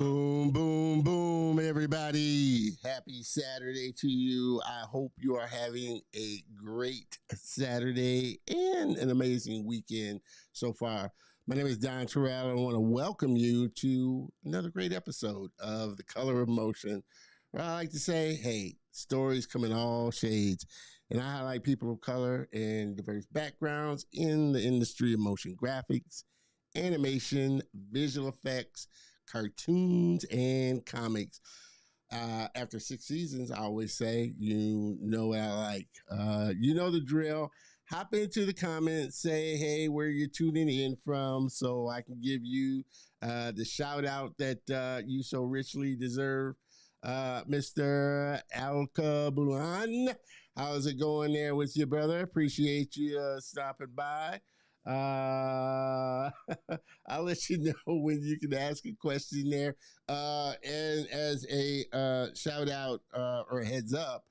Boom, boom, boom, everybody. Happy Saturday to you. I hope you are having a great Saturday and an amazing weekend so far. My name is Don Terrell, and I want to welcome you to another great episode of The Color of Motion. Where I like to say, hey, stories come in all shades, and I highlight people of color and diverse backgrounds in the industry of motion graphics, animation, visual effects, cartoons, and comics. After 6 seasons, I always say, you know what I like. You know the drill. Hop into the comments, say, hey, where you're tuning in from, so I can give you the shout out that you so richly deserve. Mr. Alka, how's it going there with you, brother? Appreciate you stopping by. Uh, I'll let you know when you can ask a question there. And as a shout out or heads up,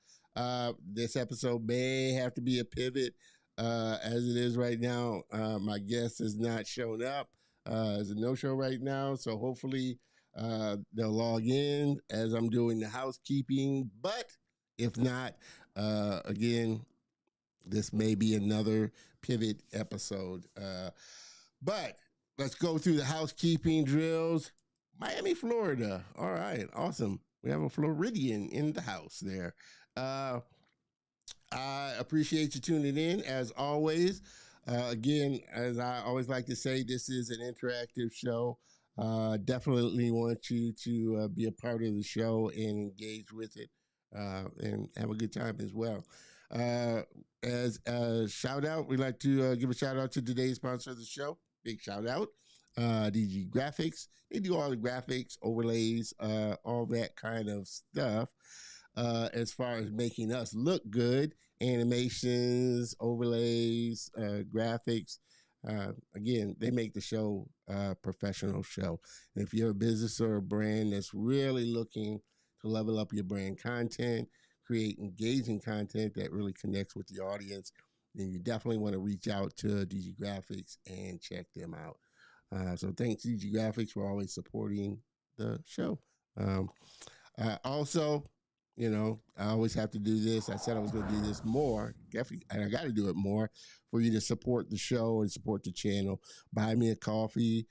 this episode may have to be a pivot as it is right now. My guest has not shown up. It's a no show right now. So hopefully they'll log in as I'm doing the housekeeping. But if not, again, this may be another pivot episode. But let's go through the housekeeping drills. Miami, Florida. All right, awesome. We have a Floridian in the house there. I appreciate you tuning in as always. Again, as I always like to say, this is an interactive show. Definitely want you to be a part of the show and engage with it and have a good time as well. As a shout out, we'd like to give a shout out to today's sponsor of the show. Big shout out, DG Graphics. They do all the graphics, overlays, all that kind of stuff. As far as making us look good, animations, overlays, graphics. Again, they make the show a professional show. And if you're a business or a brand that's really looking to level up your brand content, create engaging content that really connects with the audience, then you definitely want to reach out to DG Graphics and check them out. So thanks, DG Graphics, for always supporting the show. Also, I always have to do this. I said I was going to do this more, definitely, and I got to do it more for you to support the show and support the channel. Buy me a coffee.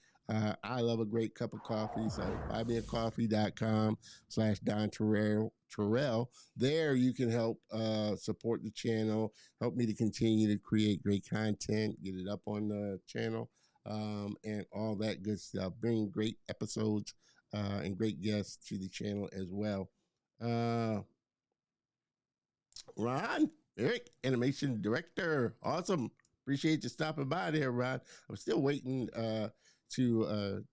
I love a great cup of coffee, so buymeacoffee.com/Don Terrell. There you can help support the channel, help me to continue to create great content, get it up on the channel, and all that good stuff. Bring great episodes and great guests to the channel as well. Ron, Eric, animation director. Awesome. Appreciate you stopping by there, Ron. I'm still waiting to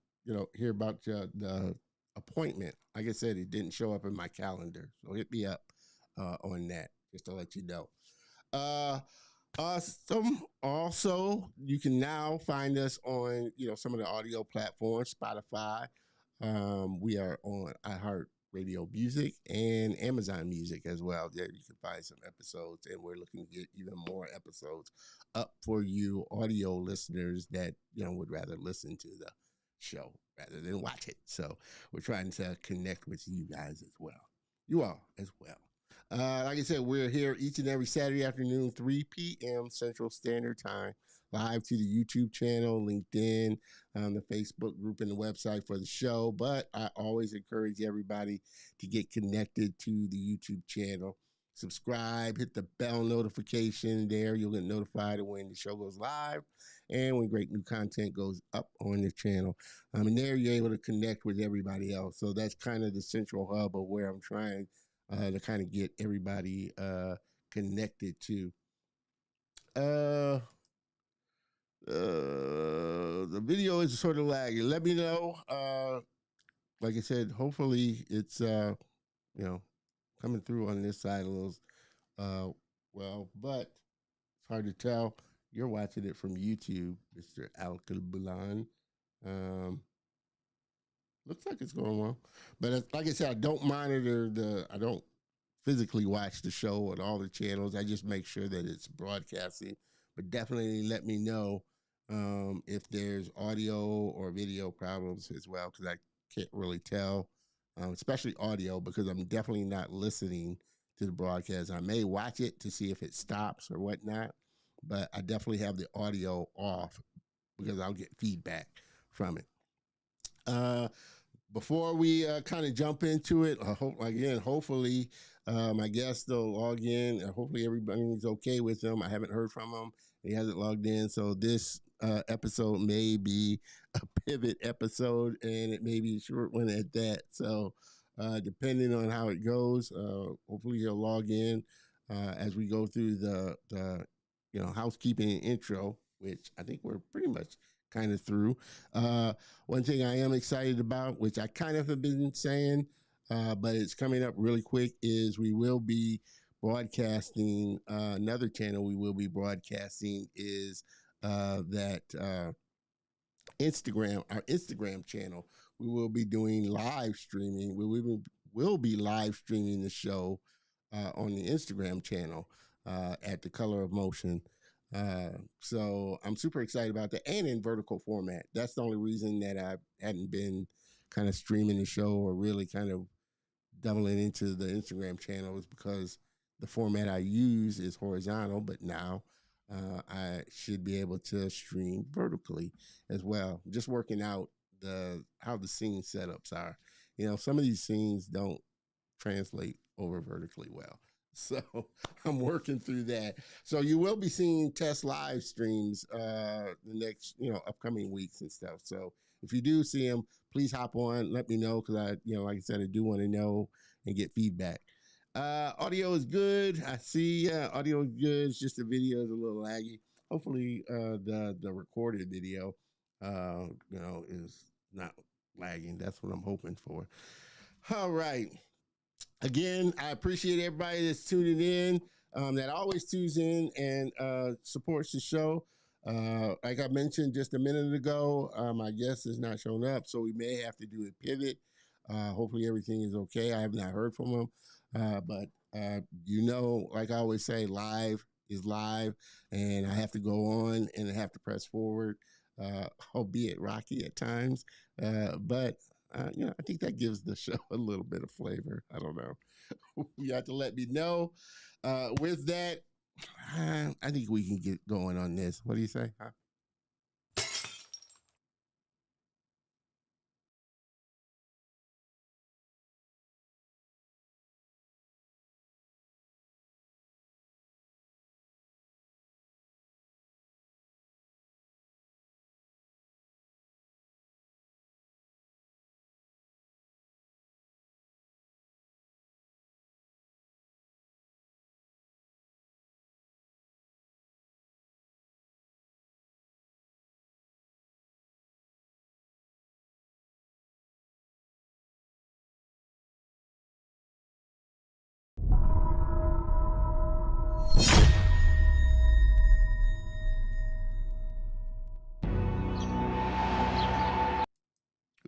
hear about the appointment. Like I said, it didn't show up in my calendar. So hit me up on that, just to let you know. Awesome. Also, you can now find us on, some of the audio platforms, Spotify. We are on iHeart Radio Music and Amazon Music as well. There you can find some episodes, and we're looking to get even more episodes up for you audio listeners that would rather listen to the show rather than watch it. So we're trying to connect with you guys as well. You all as well. Like I said, we're here each and every Saturday afternoon, 3 p.m. Central Standard Time, live to the YouTube channel, LinkedIn, the Facebook group, and the website for the show. But I always encourage everybody to get connected to the YouTube channel. Subscribe, hit the bell notification there. You'll get notified when the show goes live and when great new content goes up on the channel. And there you're able to connect with everybody else. So that's kind of the central hub of where I'm trying to kind of get everybody connected to. The video is sort of lagging. Let me know. Like I said, hopefully it's coming through on this side a little well, but it's hard to tell. You're watching it from YouTube, Mr. Alkabulan. Looks like it's going well. But like I said, I don't I don't physically watch the show on all the channels. I just make sure that it's broadcasting. But definitely let me know if there's audio or video problems as well, because I can't really tell, especially audio, because I'm definitely not listening to the broadcast. I may watch it to see if it stops or whatnot, but I definitely have the audio off because I'll get feedback from it. Uh, before we kind of jump into it, hopefully my guest will log in. Hopefully everybody's okay with him. I haven't heard from him. He hasn't logged in, so this episode may be a pivot episode, and it may be a short one at that. So depending on how it goes, hopefully he'll log in as we go through the housekeeping and intro, which I think we're pretty much kind of through. One thing I am excited about, which I kind of have been saying, but it's coming up really quick, is we will be broadcasting another channel. We will be broadcasting is that our Instagram channel. We will be doing live streaming. Will be live streaming the show on the Instagram channel at the Color of Motion. So I'm super excited about that, and in vertical format. That's the only reason that I hadn't been kind of streaming the show or really kind of doubling into the Instagram channel is because the format I use is horizontal, but now I should be able to stream vertically as well. Just working out how the scene setups are. Some of these scenes don't translate over vertically well. So I'm working through that. So you will be seeing test live streams the next, upcoming weeks and stuff. So if you do see them, please hop on. Let me know because like I said, I do want to know and get feedback. Audio is good. I see audio is good. It's just the video is a little laggy. Hopefully the recorded video, is not lagging. That's what I'm hoping for. All right. Again, I appreciate everybody that's tuning in, that always tunes in and supports the show. Like I mentioned just a minute ago, my guest is not showing up, so we may have to do a pivot. Hopefully everything is okay. I have not heard from him, but like I always say, live is live, and I have to go on and I have to press forward, albeit rocky at times, but I think that gives the show a little bit of flavor. I don't know. You have to let me know. With that, I think we can get going on this. What do you say? Huh?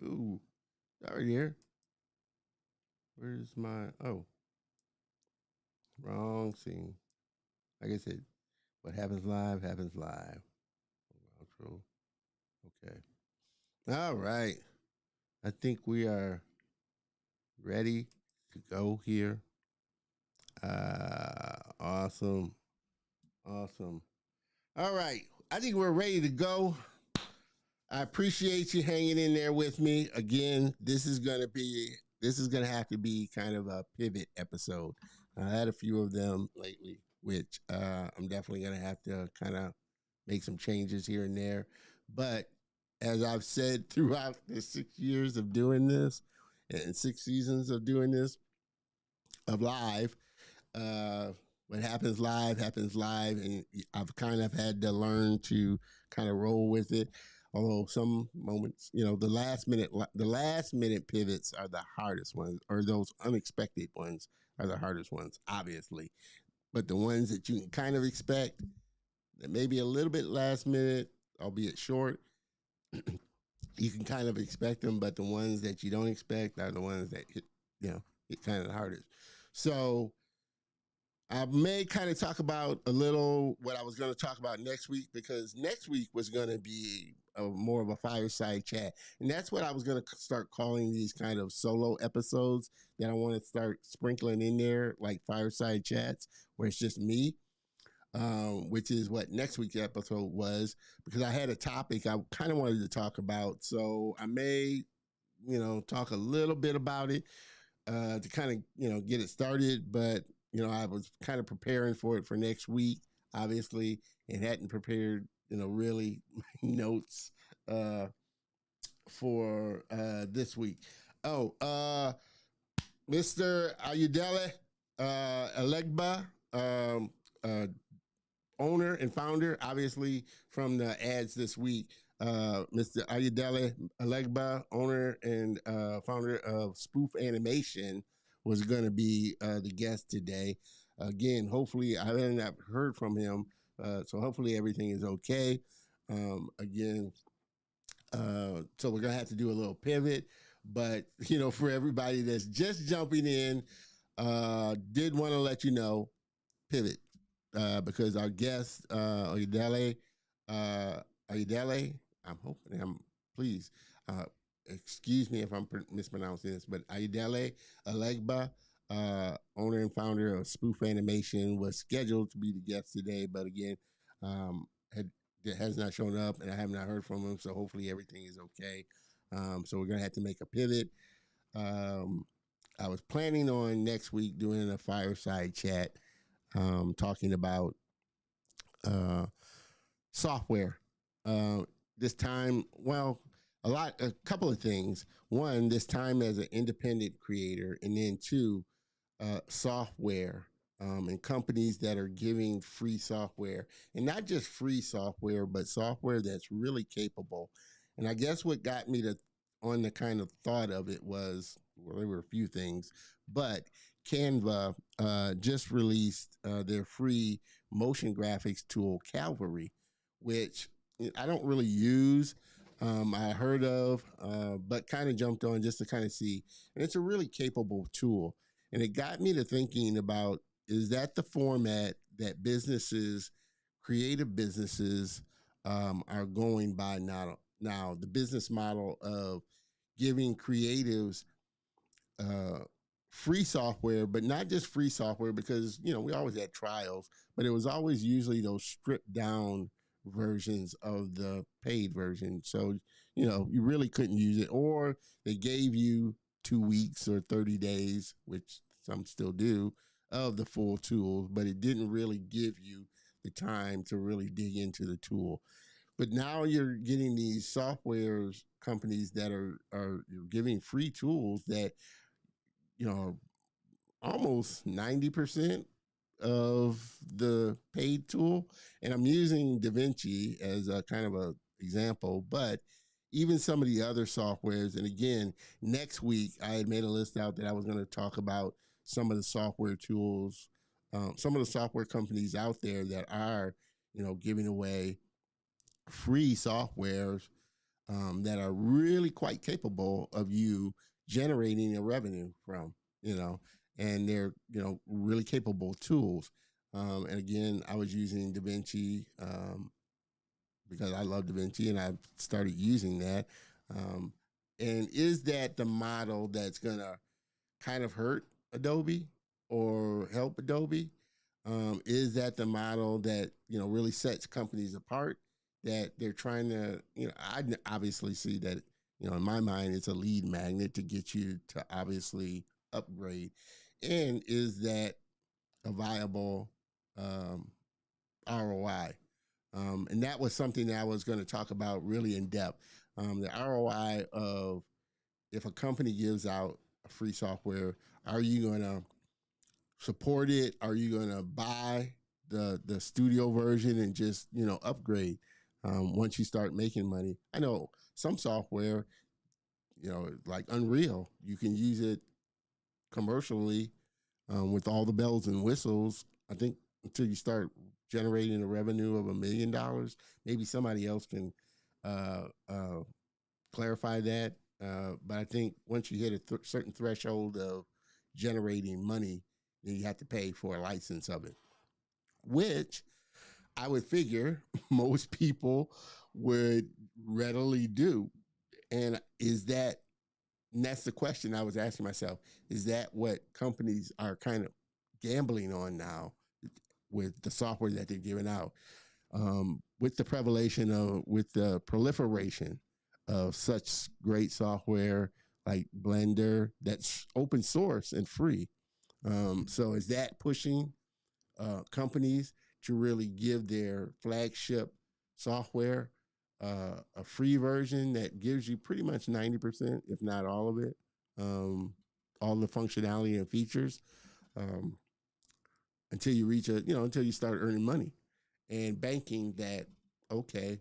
Ooh, right here. Where's my? Oh, wrong scene. Like I said, what happens live happens live. Outro. Okay. All right. I think we are ready to go here. Awesome. Awesome. All right. I think we're ready to go. I appreciate you hanging in there with me. Again, this is gonna have to be kind of a pivot episode. I had a few of them lately, which I'm definitely gonna have to kind of make some changes here and there. But as I've said throughout the 6 years of doing this and 6 seasons of doing this of live, uh, what happens live, and I've kind of had to learn to kind of roll with it. Although some moments, the last minute pivots are the hardest ones, or those unexpected ones are the hardest ones, obviously. But the ones that you can kind of expect, that maybe a little bit last minute, albeit short, you can kind of expect them. But the ones that you don't expect are the ones that hit kind of the hardest. So I may kind of talk about a little what I was going to talk about next week, because next week was going to be more of a fireside chat. And that's what I was going to start calling these kind of solo episodes that I want to start sprinkling in there, like fireside chats, where it's just me, which is what next week's episode was, because I had a topic I kind of wanted to talk about. So I may, talk a little bit about it to kind of, get it started. But, I was kind of preparing for it for next week, obviously, and hadn't prepared, really notes uh, for this week. Oh, Mr. Ayodele Elegba, uh, owner and founder, obviously, from the ads this week. Mr. Ayodele Elegba, owner and founder of Spoof Animation, was going to be the guest today. Again, hopefully, I haven't heard from him, so hopefully everything is okay. Again, so we're going to have to do a little pivot. But, for everybody that's just jumping in, did want to let you know, pivot. Because our guest, Ayodele, please, excuse me if I'm mispronouncing this, but Ayodele Elegba, owner and founder of Spoof Animation, was scheduled to be the guest today, but again, has not shown up, and I have not heard from him, so hopefully everything is okay. So we're going to have to make a pivot. I was planning on next week doing a fireside chat, talking about software. This time, well, a couple of things. One, this time as an independent creator, and then two, software, and companies that are giving free software, and not just free software, but software that's really capable. And I guess what got me on the kind of thought of it was, well, there were a few things, but Canva just released their free motion graphics tool, Calvary, which I don't really use. I heard of, but kind of jumped on just to kind of see. And it's a really capable tool. And it got me to thinking about, is that the format that businesses, creative businesses, are going by now? The business model of giving creatives free software, but not just free software, because we always had trials, but it was always usually those stripped down versions of the paid version. So you really couldn't use it, or they gave you 2 weeks or 30 days, which some still do, of the full tools, but it didn't really give you the time to really dig into the tool. But now you're getting these software companies that are giving free tools that almost 90% of the paid tool. And I'm using DaVinci as a kind of a example, but even some of the other softwares. And again, next week I had made a list out that I was going to talk about some of the software tools, some of the software companies out there that are, giving away free softwares that are really quite capable of you generating a revenue from, and they're, really capable tools. And again, I was using DaVinci because I love DaVinci and I started using that. And is that the model that's going to kind of hurt Adobe or help Adobe? Is that the model that, really sets companies apart, that they're trying to, I obviously see that, in my mind, it's a lead magnet to get you to obviously upgrade. And is that a viable ROI? And that was something that I was going to talk about really in depth. The ROI of, if a company gives out a free software, are you going to support it? Are you going to buy the studio version and just, upgrade once you start making money? I know some software, like Unreal, you can use it commercially with all the bells and whistles, I think, until you start generating a revenue of $1 million. Maybe somebody else can clarify that. But I think once you hit a certain threshold of generating money, then you have to pay for a license of it, which I would figure most people would readily do. And and that's the question I was asking myself, is that what companies are kind of gambling on now with the software that they're giving out? With the with the proliferation of such great software like Blender that's open source and free. So is that pushing companies to really give their flagship software a free version that gives you pretty much 90%, if not all of it, um, all the functionality and features, um, until you reach until you start earning money and banking that, okay,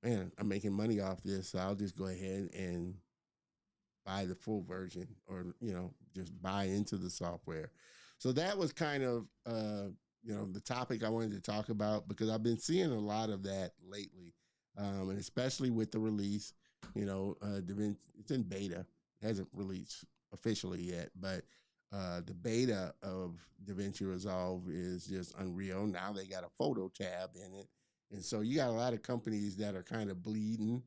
man, I'm making money off this, so I'll just go ahead and buy the full version, or just buy into the software. So that was kind of the topic I wanted to talk about, because I've been seeing a lot of that lately, and especially with the release. It's in beta, it hasn't released officially yet, but the beta of DaVinci Resolve is just unreal. Now they got a photo tab in it, and so you got a lot of companies that are kind of bleeding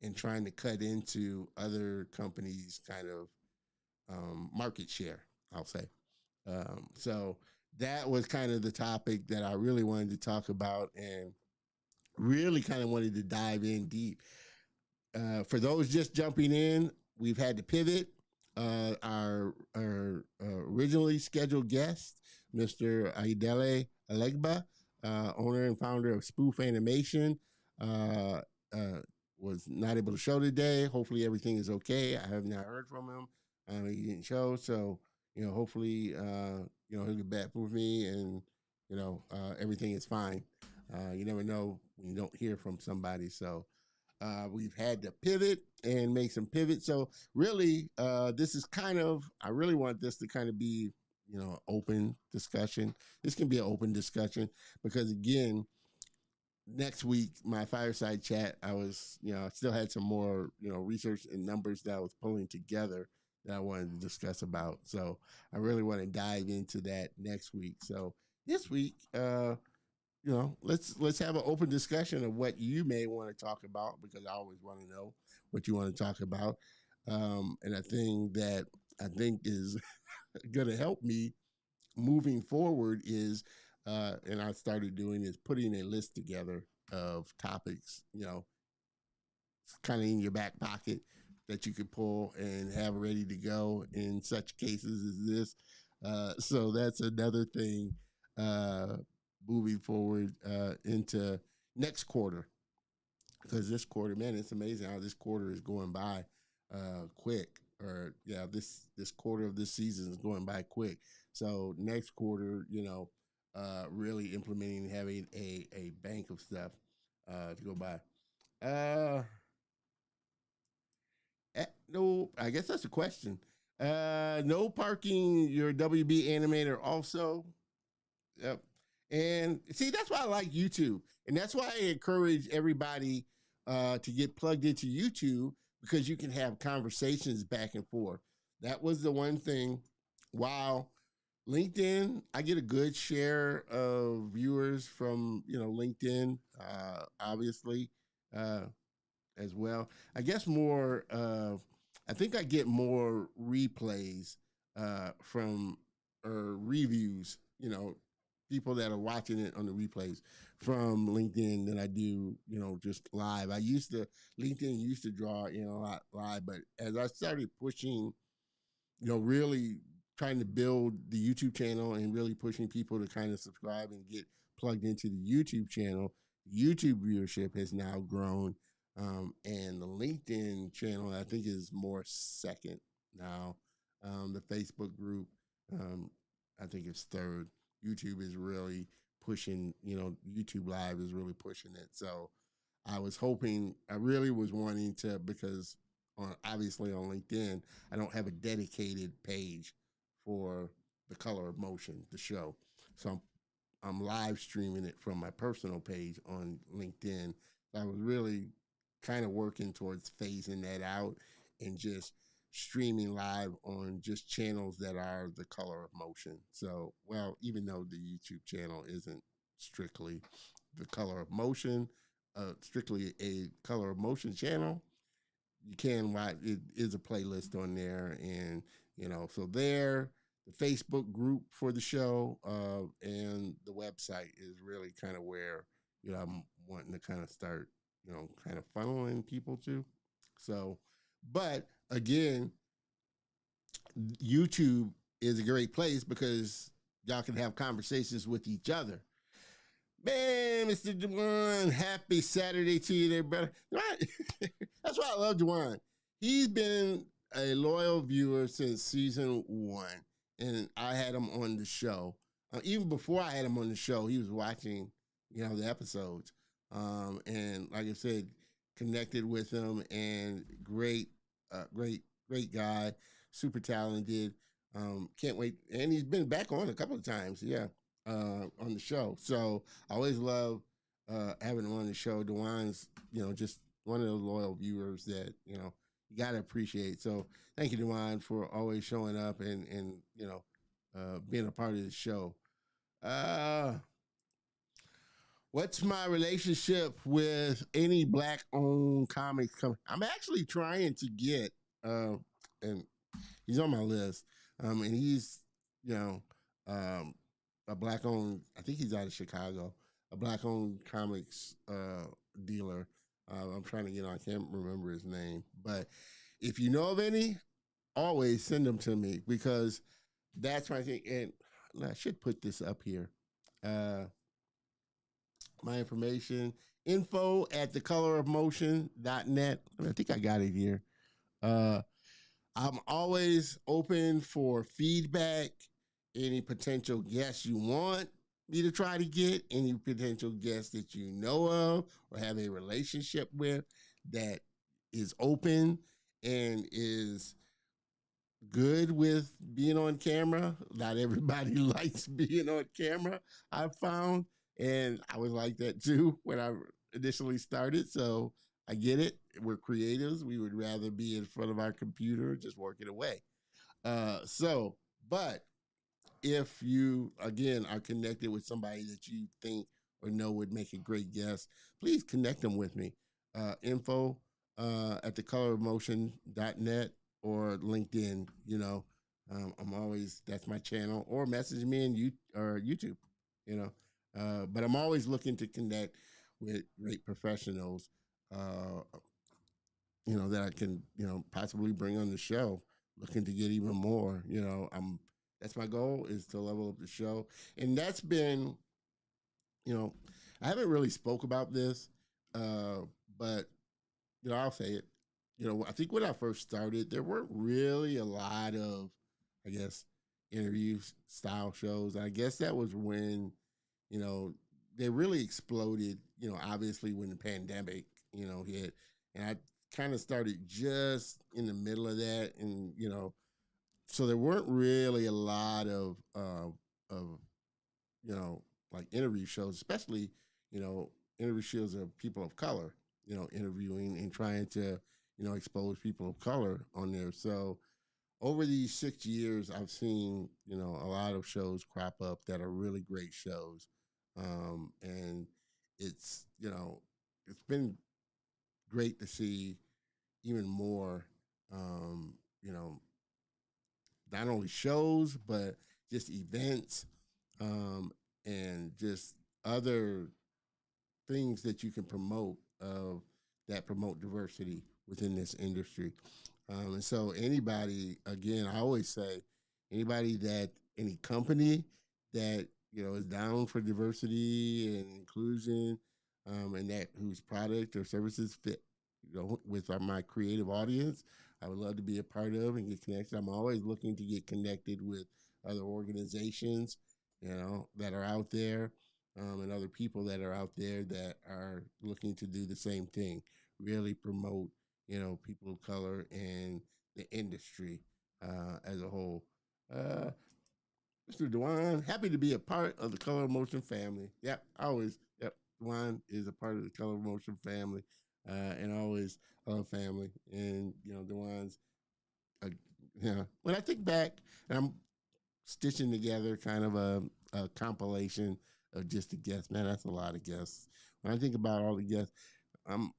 and trying to cut into other companies' kind of market share, I'll say. So that was kind of the topic that I really wanted to talk about, and really kind of wanted to dive in deep. For those just jumping in, we've had to pivot. Our originally scheduled guest, Mr. Ayodele Elegba, owner and founder of Spoof Animation, uh, uh, was not able to show today. Hopefully everything is okay. I have not heard from him. He didn't show, so hopefully he'll get back with me, and everything is fine. You never know when you don't hear from somebody, so we've had to pivot and make some pivots. So really, this is I really want this to kind of be, open discussion. This can be an open discussion because, again, next week, my fireside chat, I still had some more, research and numbers that I was pulling together that I wanted to discuss about. So I really want to dive into that next week. So this week, let's have an open discussion of what you may want to talk about, because I always want to know what you want to talk about. And a thing that I think is going to help me moving forward is, and I started doing, is putting a list together of topics, kind of in your back pocket that you could pull and have ready to go in such cases as this. So that's another thing, moving forward into next quarter, because this quarter, man, it's amazing how this quarter is going by quick. Or yeah, this quarter of this season is going by quick. So next quarter, really implementing, having a bank of stuff to go by. Uh, no, I guess that's a question. No parking your WB animator also. Yep. And see, that's why I like YouTube. And that's why I encourage everybody to get plugged into YouTube, because you can have conversations back and forth. That was the one thing. While LinkedIn, I get a good share of viewers from, LinkedIn, obviously, uh, as well. I guess more, I think I get more replays from, or reviews, people that are watching it on the replays from LinkedIn than I do, just live. LinkedIn used to draw in a lot live, but as I started pushing, really trying to build the YouTube channel and really pushing people to kind of subscribe and get plugged into the YouTube channel, YouTube viewership has now grown. And the LinkedIn channel, I think, is more second now. The Facebook group, I think, is third. YouTube is really pushing, YouTube Live is really pushing it. So I really was wanting to, because obviously on LinkedIn, I don't have a dedicated page for the Color of Motion, the show. So I'm live streaming it from my personal page on LinkedIn. I was really kind of working towards phasing that out and just streaming live on just channels that are the Color of Motion. So, well, even though the YouTube channel isn't strictly the Color of Motion, strictly a color of motion channel, you can watch. It is a playlist on there, and so there, the Facebook group for the show, and the website is really kind of where I'm wanting to kind of start, kind of funneling people to. So, but again, YouTube is a great place because y'all can have conversations with each other. Man, Mr. Dewan, happy Saturday to you there, brother. That's why I love Dewan. He's been a loyal viewer since season one, and I had him on the show. Even before I had him on the show, he was watching, the episodes. And like I said, connected with him, and great guy, super talented. Can't wait, and he's been back on a couple of times. Yeah, on the show. So I always love having him on the show. Dewan's, just one of those loyal viewers that, you got to appreciate. So thank you, Dewan, for always showing up and being a part of the show. Uh, what's my relationship with any black-owned comics company? I'm actually trying to get, and he's on my list, and he's, you know, a black-owned. I think he's out of Chicago. A black-owned comics dealer. I'm trying to get on. I can't remember his name, but if you know of any, always send them to me because that's my thing. And I should put this up here. My information, info at thecolorofmotion.net. I think I got it here. Uh, I'm always open for feedback, any potential guests you want me to try to get, any potential guests that you know of or have a relationship with that is open and is good with being on camera. Not everybody likes being on camera, I've found. And I was like that too when I initially started. So I get it. We're creatives. We would rather be in front of our computer just working away. So, but if you, again, are connected with somebody that you think or know would make a great guest, please connect them with me. Info at thecolorofmotion.net or LinkedIn. I'm always, that's my channel, or message me in or YouTube, you know. But I'm always looking to connect with great professionals, uh, that I can, possibly bring on the show. Looking to get even more, that's my goal, is to level up the show. And that's been, I haven't really spoke about this, but, I'll say it. I think when I first started, there weren't really a lot of, I guess, interview style shows. I guess that was when, you know, they really exploded, obviously when the pandemic, hit. And I kind of started just in the middle of that. And, so there weren't really a lot of, like interview shows, especially, you know, interview shows of people of color, interviewing and trying to, expose people of color on there. So over these 6 years, I've seen, a lot of shows crop up that are really great shows. And it's, it's been great to see even more, um, you know, not only shows, but just events, um, and just other things that you can promote that promote diversity within this industry. And so anybody, again, I always say, any company that, is down for diversity and inclusion, and that whose product or services fit, with my creative audience, I would love to be a part of and get connected. I'm always looking to get connected with other organizations, that are out there, and other people that are out there that are looking to do the same thing, really promote, people of color and the industry as a whole. Uh, Mr. Dewan, happy to be a part of the Color of Motion family. Yep, always. Yep, Dewan is a part of the Color of Motion family, and always love family. And Dewan's, uh, when I think back, and I'm stitching together kind of a compilation of just the guests. Man, that's a lot of guests. when I think about all the guests,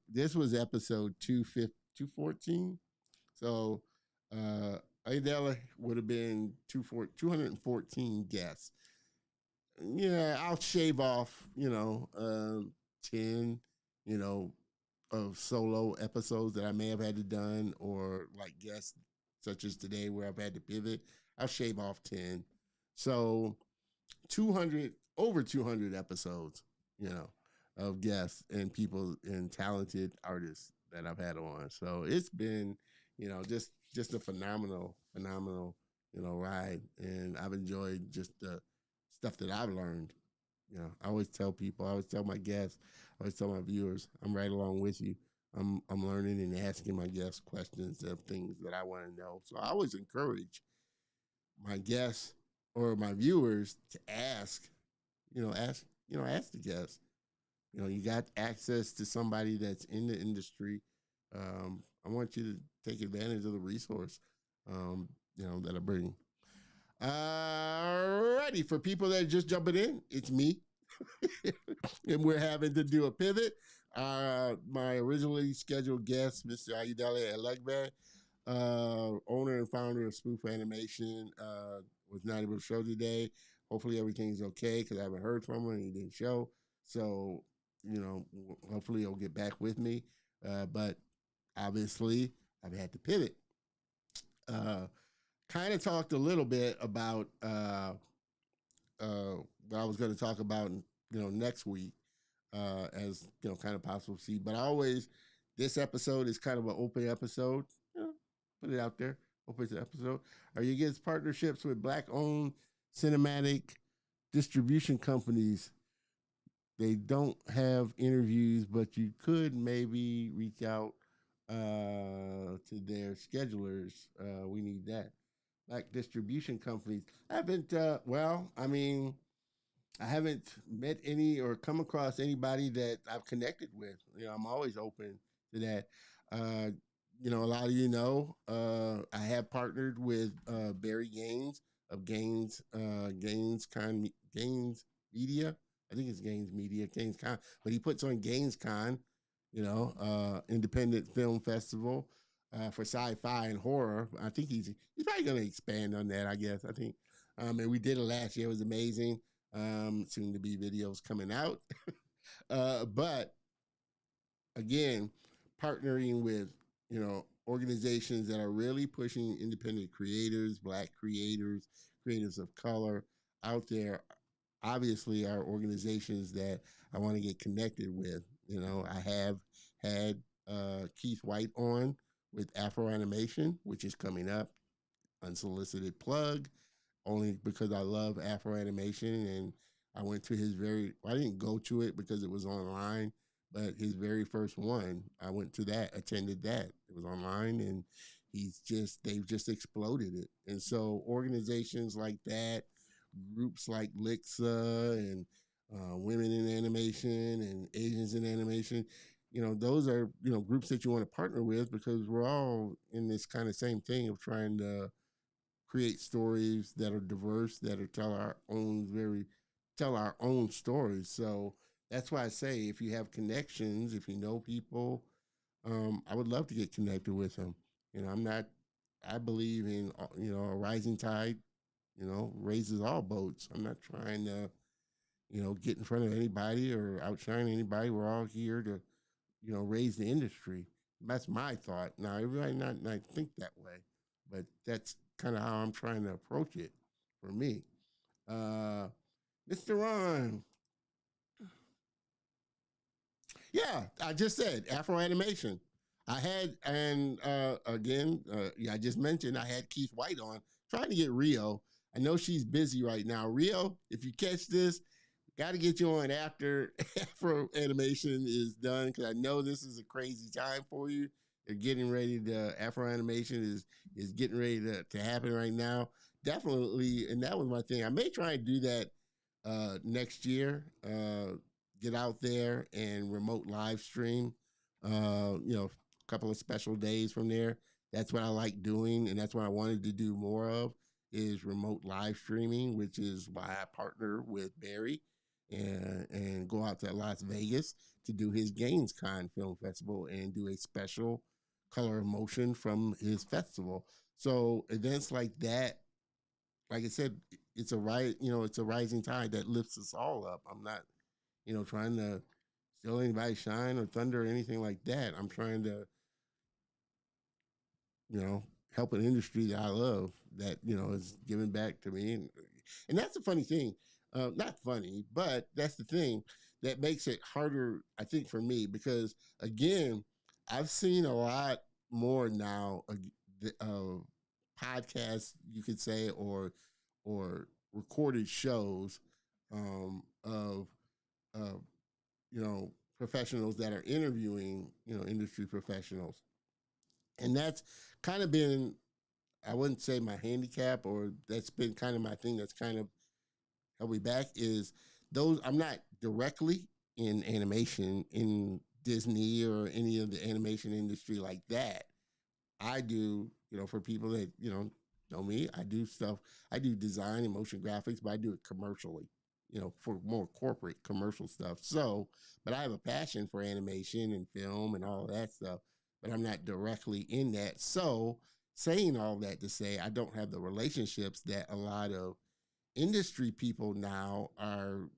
this was episode 214. So Ayodele would have been 214 guests. Yeah, I'll shave off, 10, you know, of solo episodes that I may have had to done, or like guests such as today where I've had to pivot. I'll shave off 10. So 200, over 200 episodes, you know, of guests and people and talented artists that I've had on. So it's been, just a phenomenal, ride. And I've enjoyed just the stuff that I've learned. I always tell people, I always tell my guests, I always tell my viewers, I'm right along with you. I'm learning and asking my guests questions of things that I want to know. So I always encourage my guests or my viewers to ask, ask the guests. You got access to somebody that's in the industry. I want you to take advantage of the resource, that I bring. Alrighty, for people that are just jumping in, it's me. And we're having to do a pivot. My originally scheduled guest, Mr. Ayodele Elegba, owner and founder of Spoof Animation, was not able to show today. Hopefully everything's okay because I haven't heard from him and he didn't show. So, hopefully he'll get back with me. But obviously I've had to pivot. Kind of talked a little bit about what I was going to talk about, next week, as kind of possible to see. But this episode is kind of an open episode. Put it out there. Open episode. Are you against partnerships with Black-owned cinematic distribution companies? They don't have interviews, but you could maybe reach out to their schedulers. We need that. Like distribution companies. I haven't, I haven't met any or come across anybody that I've connected with. I'm always open to that. A lot of I have partnered with Barry Gaines of Gaines Media. I think it's Gaines Media, Gaines Con, but he puts on Gaines Con, independent film festival for sci-fi and horror. I think he's probably going to expand on that. I guess I think, and we did it last year. It was amazing. Soon to be videos coming out, but again, partnering with organizations that are really pushing independent creators, Black creators, creators of color out there. Obviously, are organizations that I want to get connected with. I have had Keith White on with Afro Animation, which is coming up. Unsolicited plug, only because I love Afro Animation, and I went to I didn't go to it because it was online, but his very first one, I went to that, attended that. It was online, and they've just exploded it. And so organizations like that, groups like Lixa and Women in Animation and Asians in Animation, those are, groups that you want to partner with because we're all in this kind of same thing of trying to create stories that are diverse, that are tell our own stories. So that's why I say if you have connections, if you know people, I would love to get connected with them. I believe in a rising tide, raises all boats. I'm not trying to get in front of anybody or outshine anybody. We're all here to raise the industry. That's my thought. Now everybody not think that way, but that's kind of how I'm trying to approach it for me. Mr. Ron. Yeah, I just said Afro Animation. I had, and again, I just mentioned I had Keith White on trying to get Rio. I know she's busy right now. Rio, if you catch this, got to get you on after Afro Animation is done because I know this is a crazy time for you. They're getting ready to, Afro Animation is getting ready to happen right now. Definitely, and that was my thing. I may try and do that next year. Get out there and remote live stream. A couple of special days from there. That's what I like doing, and that's what I wanted to do more of is remote live streaming, which is why I partner with Barry. and go out to Las Vegas to do his Gamescom Film Festival and do a special color of motion from his festival. So events like that, like I said, it's a it's a rising tide that lifts us all up. I'm not, trying to steal anybody's shine or thunder or anything like that. I'm trying to, help an industry that I love that, is giving back to me. And that's the funny thing. Not funny, but that's the thing that makes it harder, I think, for me, because again, I've seen a lot more now podcasts, you could say, or recorded shows of uh, professionals that are interviewing, industry professionals. And that's kind of been, I wouldn't say my handicap, or that's been kind of my thing that's kind of held me back, is those, I'm not directly in animation in Disney or any of the animation industry like that. I do, for people that, know me, I do stuff, I do design and motion graphics, but I do it commercially, for more corporate commercial stuff. So, but I have a passion for animation and film and all of that stuff, but I'm not directly in that. So, saying all that to say, I don't have the relationships that a lot of industry people now are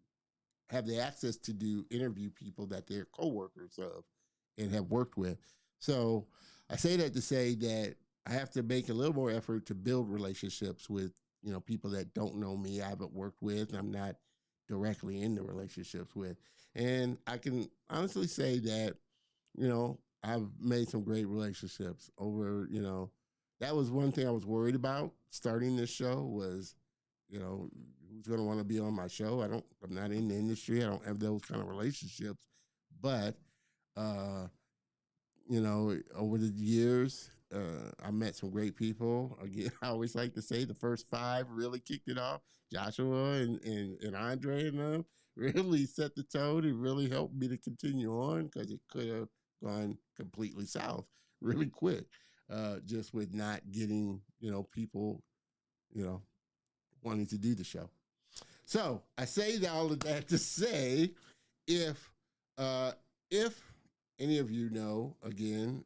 have the access to do interview people that they're coworkers of and have worked with. So I say that to say that I have to make a little more effort to build relationships with, people that don't know me, I haven't worked with, I'm not directly in the relationships with. And I can honestly say that, I've made some great relationships over, that was one thing I was worried about starting this show was, who's going to want to be on my show? I'm not in the industry. I don't have those kind of relationships. But, uh, over the years, I met some great people. Again, I always like to say the first five really kicked it off. Joshua and Andre and them really set the tone and really helped me to continue on because it could have gone completely south really quick, just with not getting, people, you know, wanting to do the show. So I say all of that to say, if uh, if any of you know, again,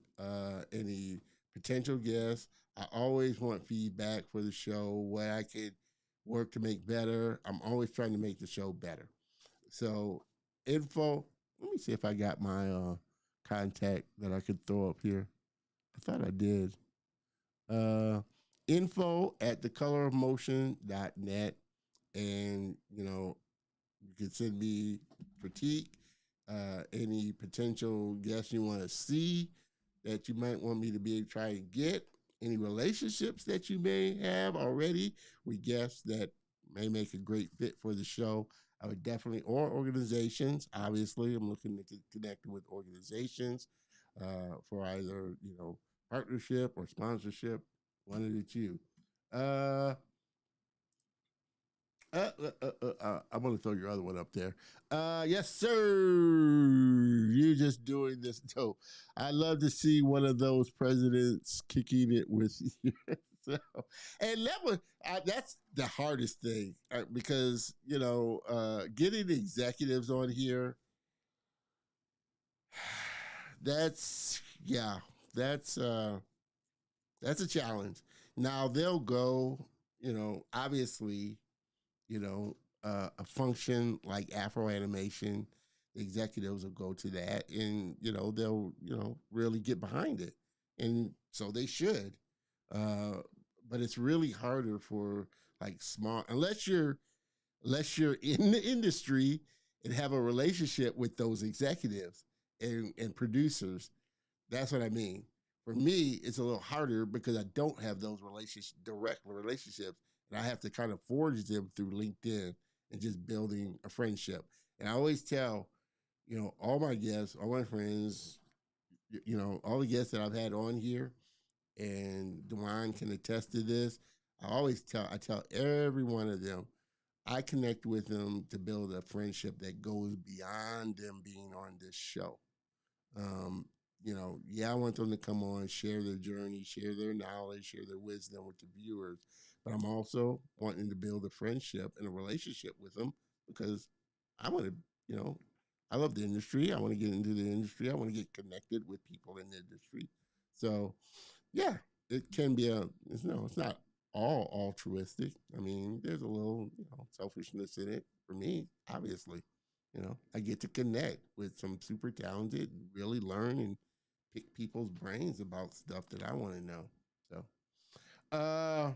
any potential guests, I always want feedback for the show, what I could work to make better. I'm always trying to make the show better. So info. Let me see if I got my contact that I could throw up here. I thought I did. Uh, info at thecolorofmotion.net, and you can send me critique, any potential guests you want to see that you might want me to be able to try and get, any relationships that you may have already with guests that may make a great fit for the show. I would definitely, or organizations. Obviously, I'm looking to get connected with organizations for either partnership or sponsorship, one of the two. Uh, I'm gonna throw your other one up there. Yes, sir. You're just doing this. So I love to see one of those presidents kicking it with you. So, and that's the hardest thing because getting executives on here. That's yeah. That's that's a challenge. Now they'll go. Obviously a function like Afro animation, the executives will go to that and, they'll, really get behind it. And so they should. Uh, but it's really harder for like small, unless you're in the industry and have a relationship with those executives and producers. That's what I mean. For me, it's a little harder because I don't have those direct relationships, and I have to kind of forge them through LinkedIn and just building a friendship. And I always tell, all my guests, all my friends, all the guests that I've had on here, and Dwan can attest to this. I tell every one of them, I connect with them to build a friendship that goes beyond them being on this show. Um, yeah, I want them to come on, share their journey, share their knowledge, share their wisdom with the viewers. But I'm also wanting to build a friendship and a relationship with them because I want to, you know, I love the industry. I want to get into the industry. I want to get connected with people in the industry. So, yeah, it can be it's not all altruistic. I mean, there's a little, selfishness in it for me, obviously. I get to connect with some super talented, really learn and pick people's brains about stuff that I want to know. So, uh,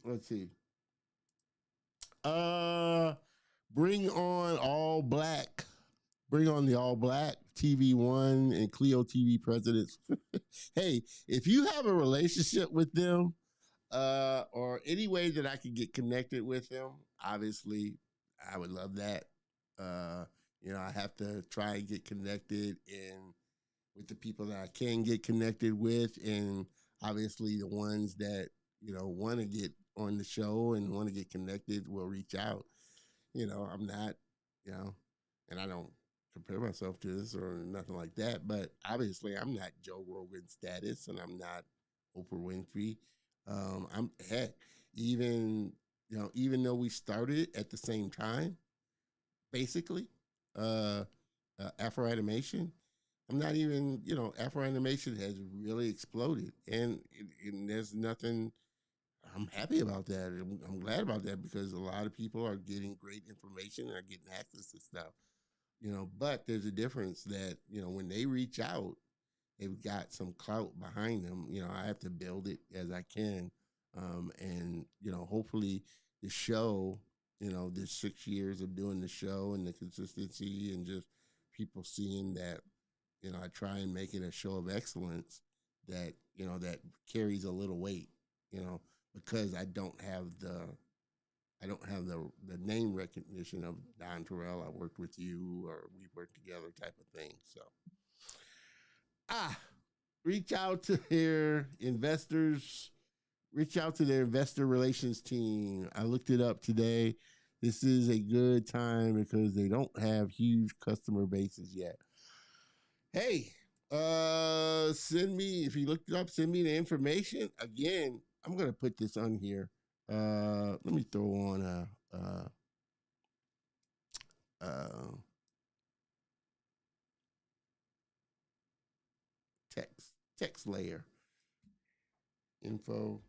let's see, uh, bring on all black. Bring on the all black TV One and Clio TV presidents. Hey, if you have a relationship with them, or any way that I can get connected with them, obviously, I would love that. Uh, I have to try and get connected and with the people that I can get connected with, and obviously the ones that want to get on the show and want to get connected will reach out. I'm not, you know, and I don't compare myself to this or nothing like that, but obviously I'm not Joe Rogan status and I'm not Oprah Winfrey. I'm heck, even even though we started at the same time, basically, uh, Afro animation. I'm not even, Afro animation has really exploded, and there's nothing. I'm happy about that. I'm glad about that because a lot of people are getting great information and are getting access to stuff. But there's a difference that when they reach out, they've got some clout behind them. I have to build it as I can, and hopefully the show, the 6 years of doing the show and the consistency and just people seeing that I try and make it a show of excellence that that carries a little weight, because I don't have the name recognition of Don Terrell. I worked with you or we worked together type of thing. So ah, reach out to their investors. Reach out to their investor relations team. I looked it up today. This is a good time because they don't have huge customer bases yet. Hey, send me if you looked it up. Send me the information. Again, I'm gonna put this on here. Let me throw on uh, text layer info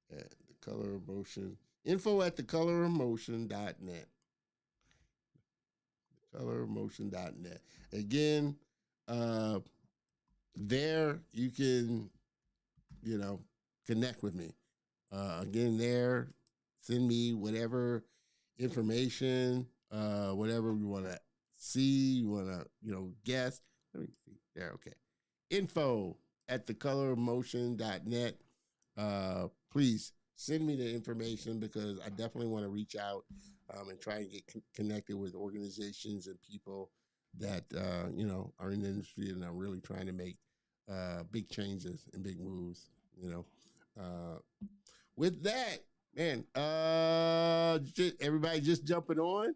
at the color of motion info at the color of motion.net. Colormotion.net. Again, uh, there you can, you know, connect with me. Again, there, send me whatever information, whatever you want to see, you want to, guess. Let me see. There, okay. Info at thecolormotion.net. Please send me the information because I definitely want to reach out and try and get connected with organizations and people that are in the industry and are really trying to make big changes and big moves. Uh, with that, man, everybody just jumping on.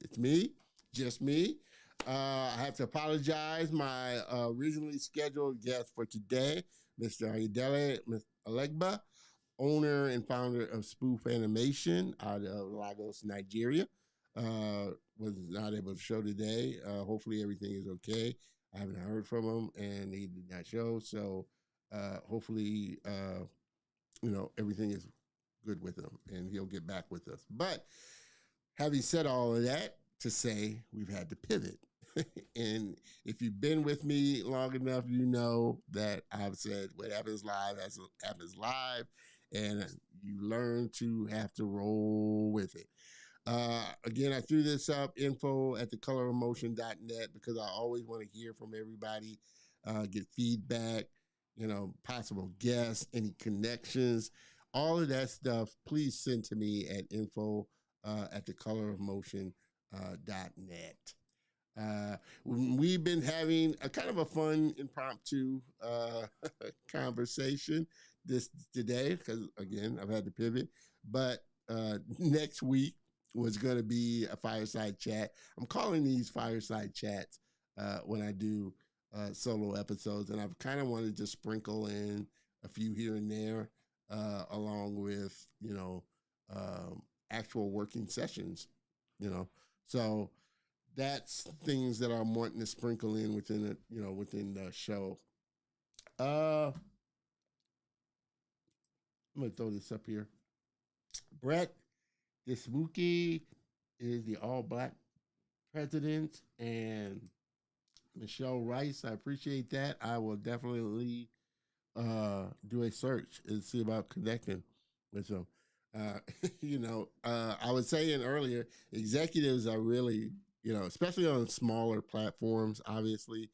It's me, just me. I have to apologize. My originally scheduled guest for today, Mr. Ayodele Elegba, owner and founder of Spoof Animation out of Lagos, Nigeria, was not able to show today. Hopefully, everything is okay. I haven't heard from him, and he did not show. So, hopefully, everything is good with him, and he'll get back with us. But having said all of that, to say we've had to pivot. And if you've been with me long enough, you know that I've said what happens live happens live, and you learn to have to roll with it. Again, I threw this up, info at thecolorofmotion.net, because I always want to hear from everybody, get feedback, possible guests, any connections, all of that stuff. Please send to me at info at thecolorofmotion.net. We've been having a kind of a fun impromptu conversation this today because again I've had to pivot, but next week was going to be a fireside chat. I'm calling these fireside chats when I do solo episodes, and I've kind of wanted to sprinkle in a few here and there, along with actual working sessions you know. So that's things that I'm wanting to sprinkle in within it, within the show. I'm gonna throw this up here. Brett Dismuke is the all black president, and Michelle Rice. I appreciate that. I will definitely do a search and see about connecting with them. Uh, I was saying earlier, executives are really, especially on smaller platforms, obviously,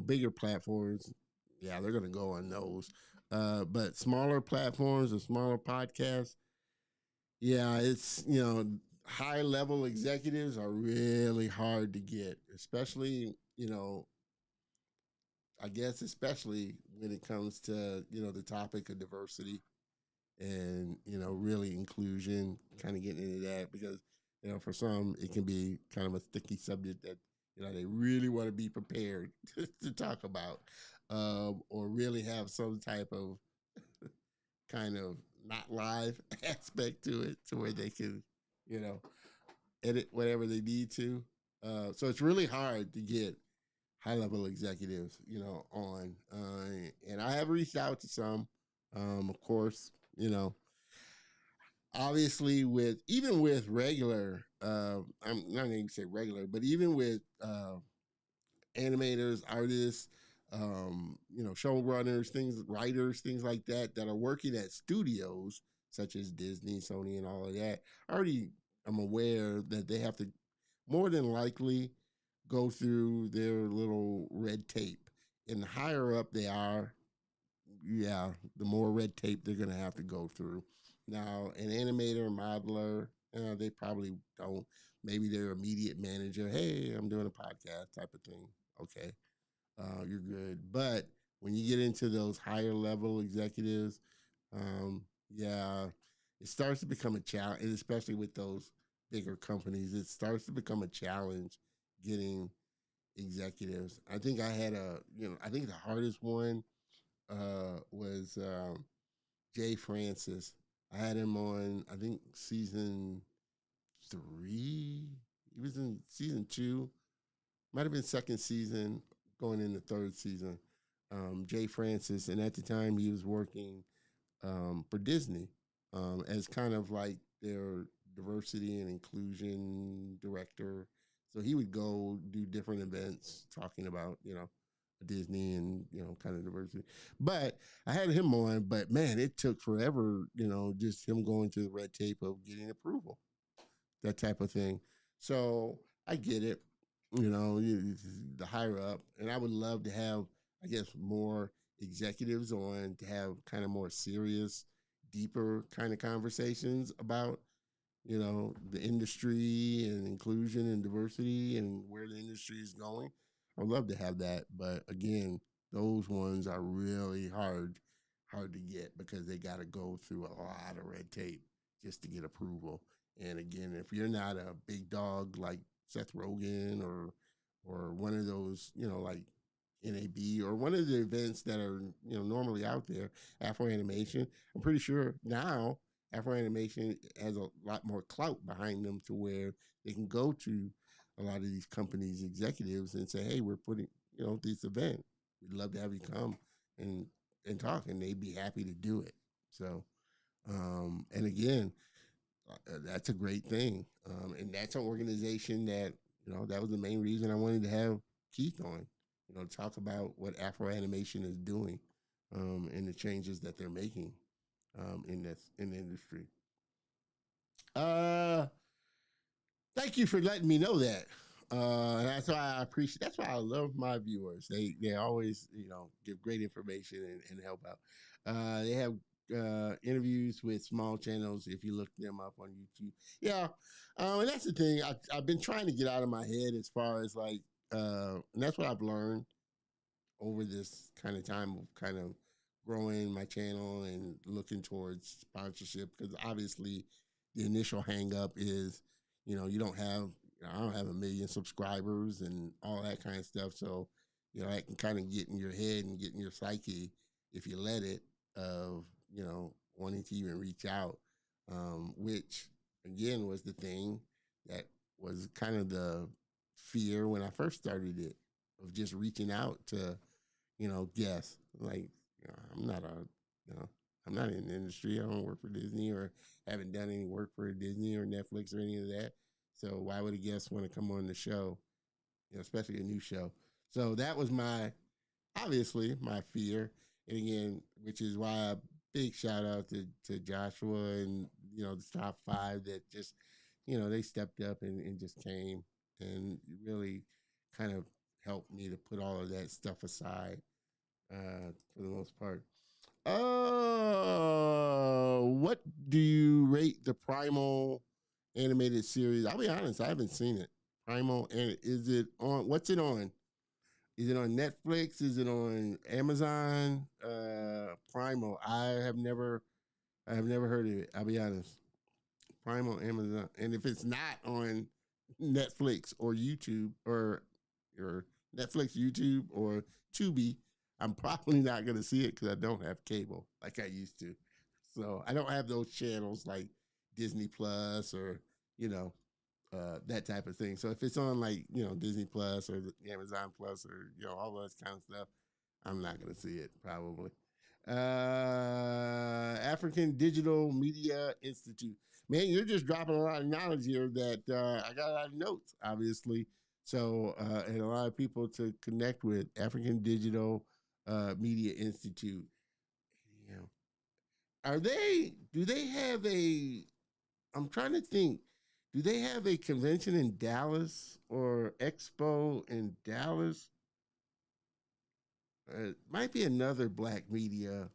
bigger platforms, yeah, they're going to go on those. But smaller platforms or smaller podcasts, yeah, it's, high level executives are really hard to get, especially, I guess, especially when it comes to, the topic of diversity and, really inclusion, kind of getting into that because, for some, it can be kind of a sticky subject that, they really want to be prepared to talk about or really have some type of kind of not live aspect to it to where they can, you know, edit whatever they need to. So it's really hard to get high level executives, on. And I have reached out to some, of course, obviously with even with regular, I'm not going to say regular, but even with animators, artists, showrunners, writers, things like that are working at studios such as Disney, Sony, and all of that. I already am aware that they have to more than likely go through their little red tape. And the higher up they are, yeah, the more red tape they're going to have to go through. Now, an animator, modeler, they probably don't. Maybe their immediate manager, hey, I'm doing a podcast type of thing. Okay, you're good. But when you get into those higher level executives, yeah, it starts to become a challenge, especially with those bigger companies. It starts to become a challenge getting executives. I think I think the hardest one was Jay Francis. I had him on, I think, season 3. He was in season 2. Might have been second season, going into third season. Jay Francis, and at the time he was working for Disney as kind of like their diversity and inclusion director. So he would go do different events talking about, Disney and, kind of diversity. But I had him on, but man, it took forever, just him going through the red tape of getting approval, that type of thing. So I get it, the higher up. And I would love to have, I guess, more executives on to have kind of more serious, deeper kind of conversations about, the industry and inclusion and diversity and where the industry is going. I'd love to have that. But again, those ones are really hard to get because they got to go through a lot of red tape just to get approval. And again, if you're not a big dog like Seth Rogen or one of those, like NAB or one of the events that are, normally out there, Afro Animation, I'm pretty sure now Afro Animation has a lot more clout behind them to where they can go to a lot of these companies executives and say, hey, we're putting, this event. We'd love to have you come and talk, and they'd be happy to do it. So, and again, that's a great thing. And that's an organization that, that was the main reason I wanted to have Keith on, talk about what Afro Animation is doing and the changes that they're making in the industry. Uh, Thank you for letting me know that. That's why I appreciate. That's why I love my viewers. They always give great information and help out. They have interviews with small channels if you look them up on YouTube. Yeah, and that's the thing. I've been trying to get out of my head as far as like, and that's what I've learned over this kind of time of kind of growing my channel and looking towards sponsorship because obviously the initial hang up is you don't have I don't have a million subscribers and all that kind of stuff, so that can kind of get in your head and get in your psyche if you let it of wanting to even reach out, which again was the thing that was kind of the fear when I first started it of just reaching out to, guests. Like, I'm not a, you know, I'm not in the industry. I don't work for Disney or haven't done any work for Disney or Netflix or any of that. So why would a guest want to come on the show, especially a new show? So that was obviously my fear. And again, which is why a big shout out to Joshua and, the top five that just, they stepped up and just came and really kind of helped me to put all of that stuff aside for the most part. What do you rate the Primal animated series? I'll be honest, I haven't seen it. Primal, and is it on? What's it on? Is it on Netflix? Is it on Amazon? Primal. I have never heard of it. I'll be honest. Primal, Amazon, and if it's not on Netflix or YouTube or Netflix, YouTube, or Tubi, I'm probably not going to see it because I don't have cable like I used to. So I don't have those channels like Disney Plus or you know that type of thing. So if it's on like Disney Plus or Amazon Plus or all those kind of stuff, I'm not going to see it probably. African Digital Media Institute. Man, you're just dropping a lot of knowledge here that I got a lot of notes, obviously. So, and a lot of people to connect with. African Digital Media Institute. You know, do they have I'm trying to think, do they have a convention in Dallas or expo in Dallas? It might be another black media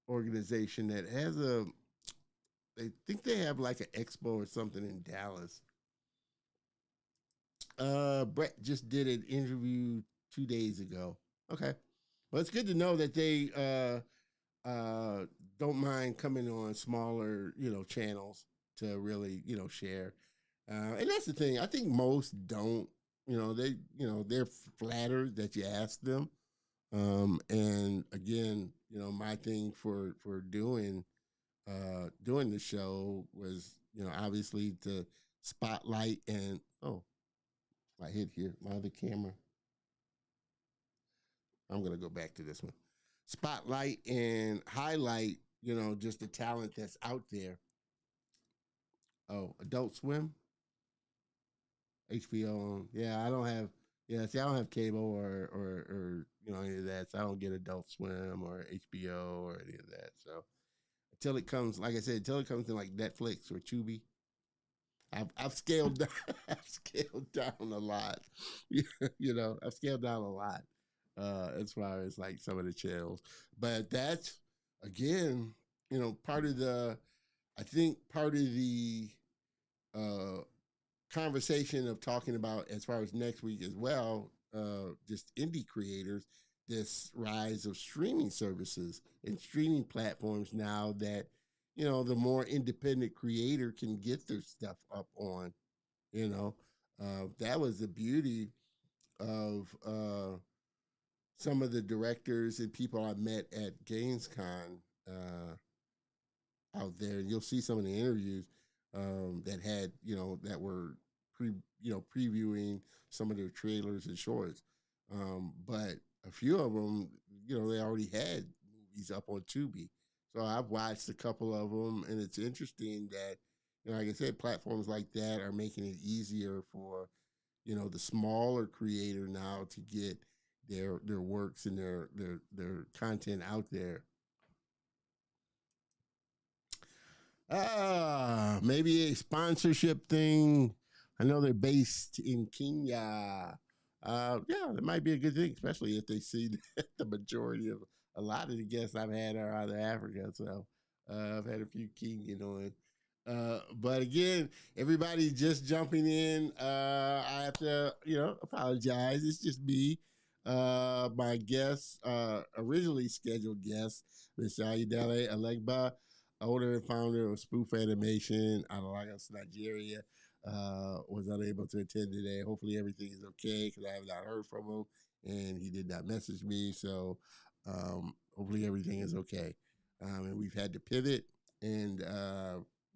organization that has they think they have like an expo or something in Dallas. Brett just did an interview 2 days ago. Okay. Well, it's good to know that they don't mind coming on smaller, channels to really, share. And that's the thing. I think most don't. They're flattered that you ask them. And again, my thing for doing the show was, obviously to spotlight and I hit here my other camera. I'm gonna go back to this one. Spotlight and highlight, just the talent that's out there. Oh, Adult Swim, HBO. Yeah, I don't have. Yeah, see, I don't have cable or any of that. So I don't get Adult Swim or HBO or any of that. So until it comes, like I said, until it comes to like Netflix or Tubi, I've scaled down, I've scaled down a lot. I've scaled down a lot as far as like some of the channels. But that's again, part of I think part of the uh, conversation of talking about as far as next week as well, just indie creators, this rise of streaming services and streaming platforms now that the more independent creator can get their stuff up on. That was the beauty of some of the directors and people I met at Gamescom out there. You'll see some of the interviews that had, that were previewing some of their trailers and shorts. But a few of them, they already had movies up on Tubi. So I've watched a couple of them, and it's interesting that, like I said, platforms like that are making it easier for, the smaller creator now to get their works and their content out there. Maybe a sponsorship thing. I know they're based in Kenya. Yeah, that might be a good thing, especially if they see that the majority of a lot of the guests I've had are out of Africa. So I've had a few Kenyan on. But again, everybody just jumping in. I have to, apologize. It's just me. My guest, originally scheduled guest, Miss Ayodele Elegba, owner and founder of Spoof Animation out of Lagos, Nigeria, was unable to attend today. Hopefully everything is okay because I have not heard from him and he did not message me. So hopefully everything is okay. And we've had to pivot and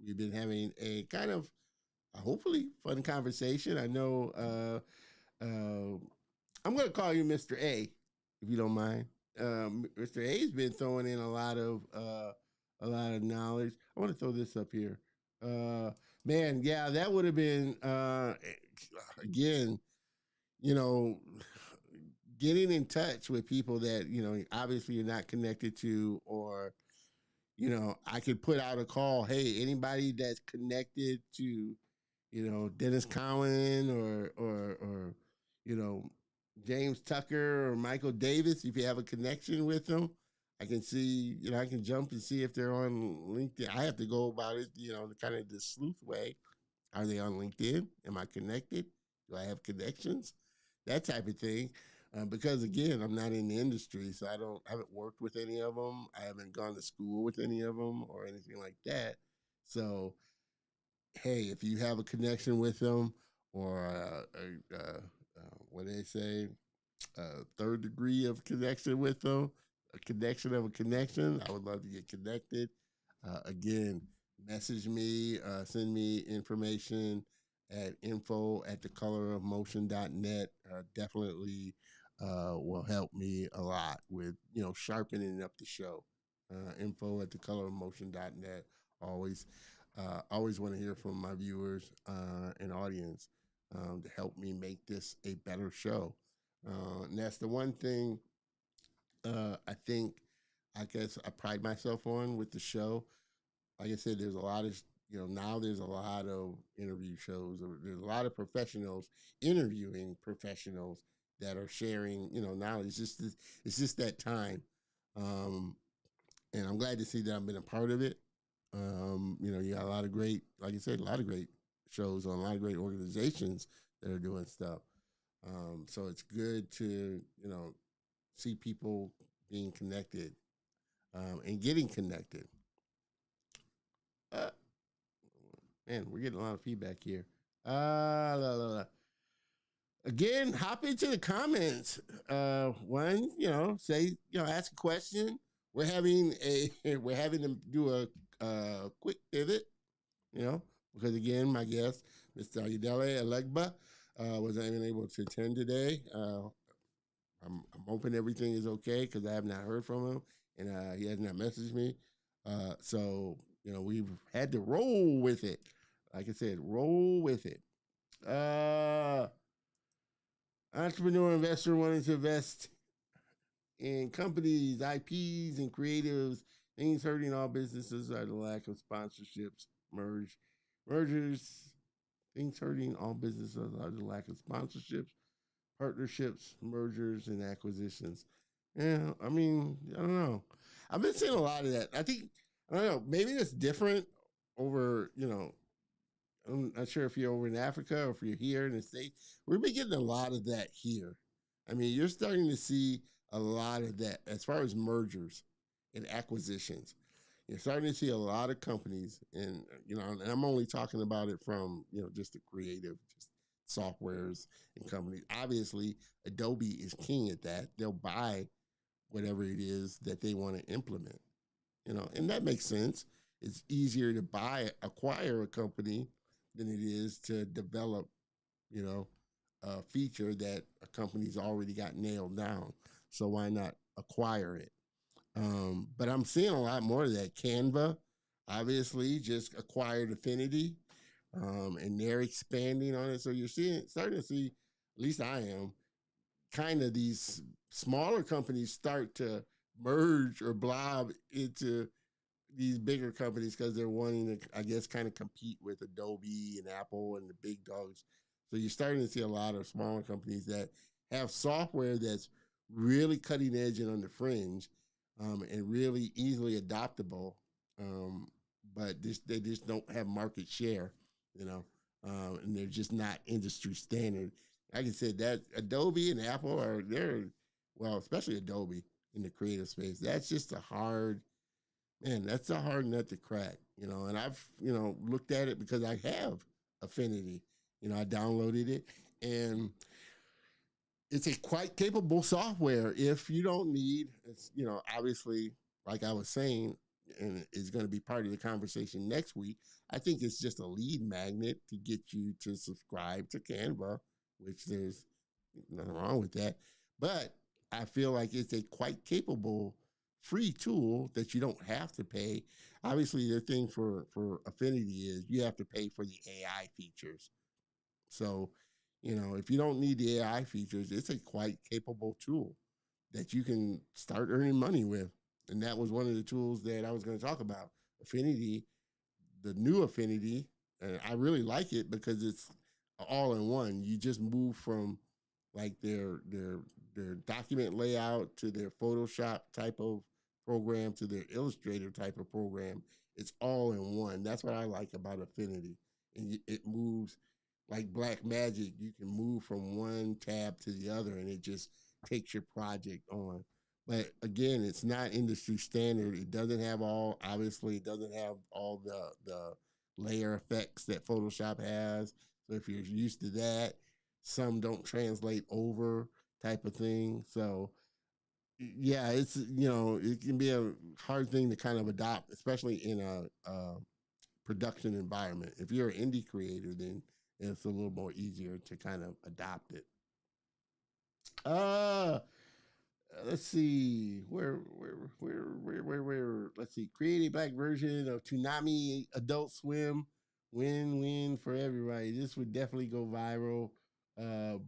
we've been having a kind of hopefully fun conversation. I know I'm going to call you Mr. A, if you don't mind. Mr. A's been throwing in a lot of knowledge. I want to throw this up here. Man, yeah, that would have been again, you know, getting in touch with people that obviously you're not connected to, or I could put out a call. Hey, anybody that's connected to Dennis Cowan or you know James Tucker or Michael Davis, if you have a connection with them, I can see, I can jump and see if they're on LinkedIn. I have to go about it, kind of the sleuth way. Are they on LinkedIn? Am I connected? Do I have connections? That type of thing. Because again, I'm not in the industry, so I haven't worked with any of them. I haven't gone to school with any of them or anything like that. So hey, if you have a connection with them or what do they say, a third degree of connection with them, a connection of a connection, I would love to get connected. Again, message me, send me information at info at thecolorofmotion.net. Definitely will help me a lot with, sharpening up the show. Info at thecolorofmotion.net. Always always want to hear from my viewers and audience to help me make this a better show. And that's the one thing I think, I guess, I pride myself on with the show. Like I said, there's a lot of, now there's a lot of interview shows, or there's a lot of professionals interviewing professionals that are sharing, knowledge. It's just that time. Um, and I'm glad to see that I've been a part of it. You got a lot of great, like I said, a lot of great shows on a lot of great organizations that are doing stuff. So it's good to, see people being connected and getting connected. Uh, Man, we're getting a lot of feedback here. La, la, la. Again, hop into the comments. One, say, ask a question. We're having to do a quick pivot, you know, because again, my guest, Mr. Ayodele Elegba, wasn't even able to attend today. I'm hoping everything is okay because I have not heard from him and he has not messaged me. So, we've had to roll with it. Like I said, roll with it. Uh, Entrepreneur investor wanting to invest in companies, IPs, and creatives. Things hurting all businesses are the lack of sponsorships, mergers. Things hurting all businesses are the lack of sponsorships, partnerships, mergers, and acquisitions. Yeah, I mean, I don't know. I've been seeing a lot of that. I don't know, maybe it's different over, I'm not sure if you're over in Africa or if you're here in the States. We've been getting a lot of that here. I mean, you're starting to see a lot of that as far as mergers and acquisitions. You're starting to see a lot of companies, and and I'm only talking about it from just the creative, just softwares and companies. Obviously, Adobe is king at that. They'll buy whatever it is that they want to implement, and that makes sense. It's easier to acquire a company than it is to develop, you know, a feature that a company's already got nailed down. So why not acquire it? But I'm seeing a lot more of that. Canva, obviously, just acquired Affinity, and they're expanding on it. So you're starting to see, at least I am, kind of these smaller companies start to merge or blob into these bigger companies because they're wanting to, I guess, kind of compete with Adobe and Apple and the big dogs. So you're starting to see a lot of smaller companies that have software that's really cutting edge and on the fringe, and really easily adoptable, um, but they just don't have market share, you know, and they're just not industry standard. Like I said, that Adobe and Apple well, especially Adobe in the creative space. That's just a hard man, that's a hard nut to crack, and I've, looked at it because I have Affinity. I downloaded it and it's a quite capable software if you don't need, it's, obviously, like I was saying, and is going to be part of the conversation next week. I think it's just a lead magnet to get you to subscribe to Canva, which there's nothing wrong with that. But I feel like it's a quite capable free tool that you don't have to pay. Obviously, the thing for Affinity is you have to pay for the AI features. So, if you don't need the AI features, it's a quite capable tool that you can start earning money with. And that was one of the tools that I was going to talk about. Affinity, the new Affinity, and I really like it because it's all in one. You just move from like their document layout to their Photoshop type of program to their Illustrator type of program. It's all in one. That's what I like about Affinity. And it moves like black magic. You can move from one tab to the other and it just takes your project on. But again, it's not industry standard. It doesn't have obviously it doesn't have all the layer effects that Photoshop has. So if you're used to that, some don't translate over type of thing. So yeah, it can be a hard thing to kind of adopt, especially in a production environment. If you're an indie creator, then it's a little more easier to kind of adopt it. Uh let's see where let's see, create a black version of Toonami Adult Swim, win-win for everybody. This would definitely go viral,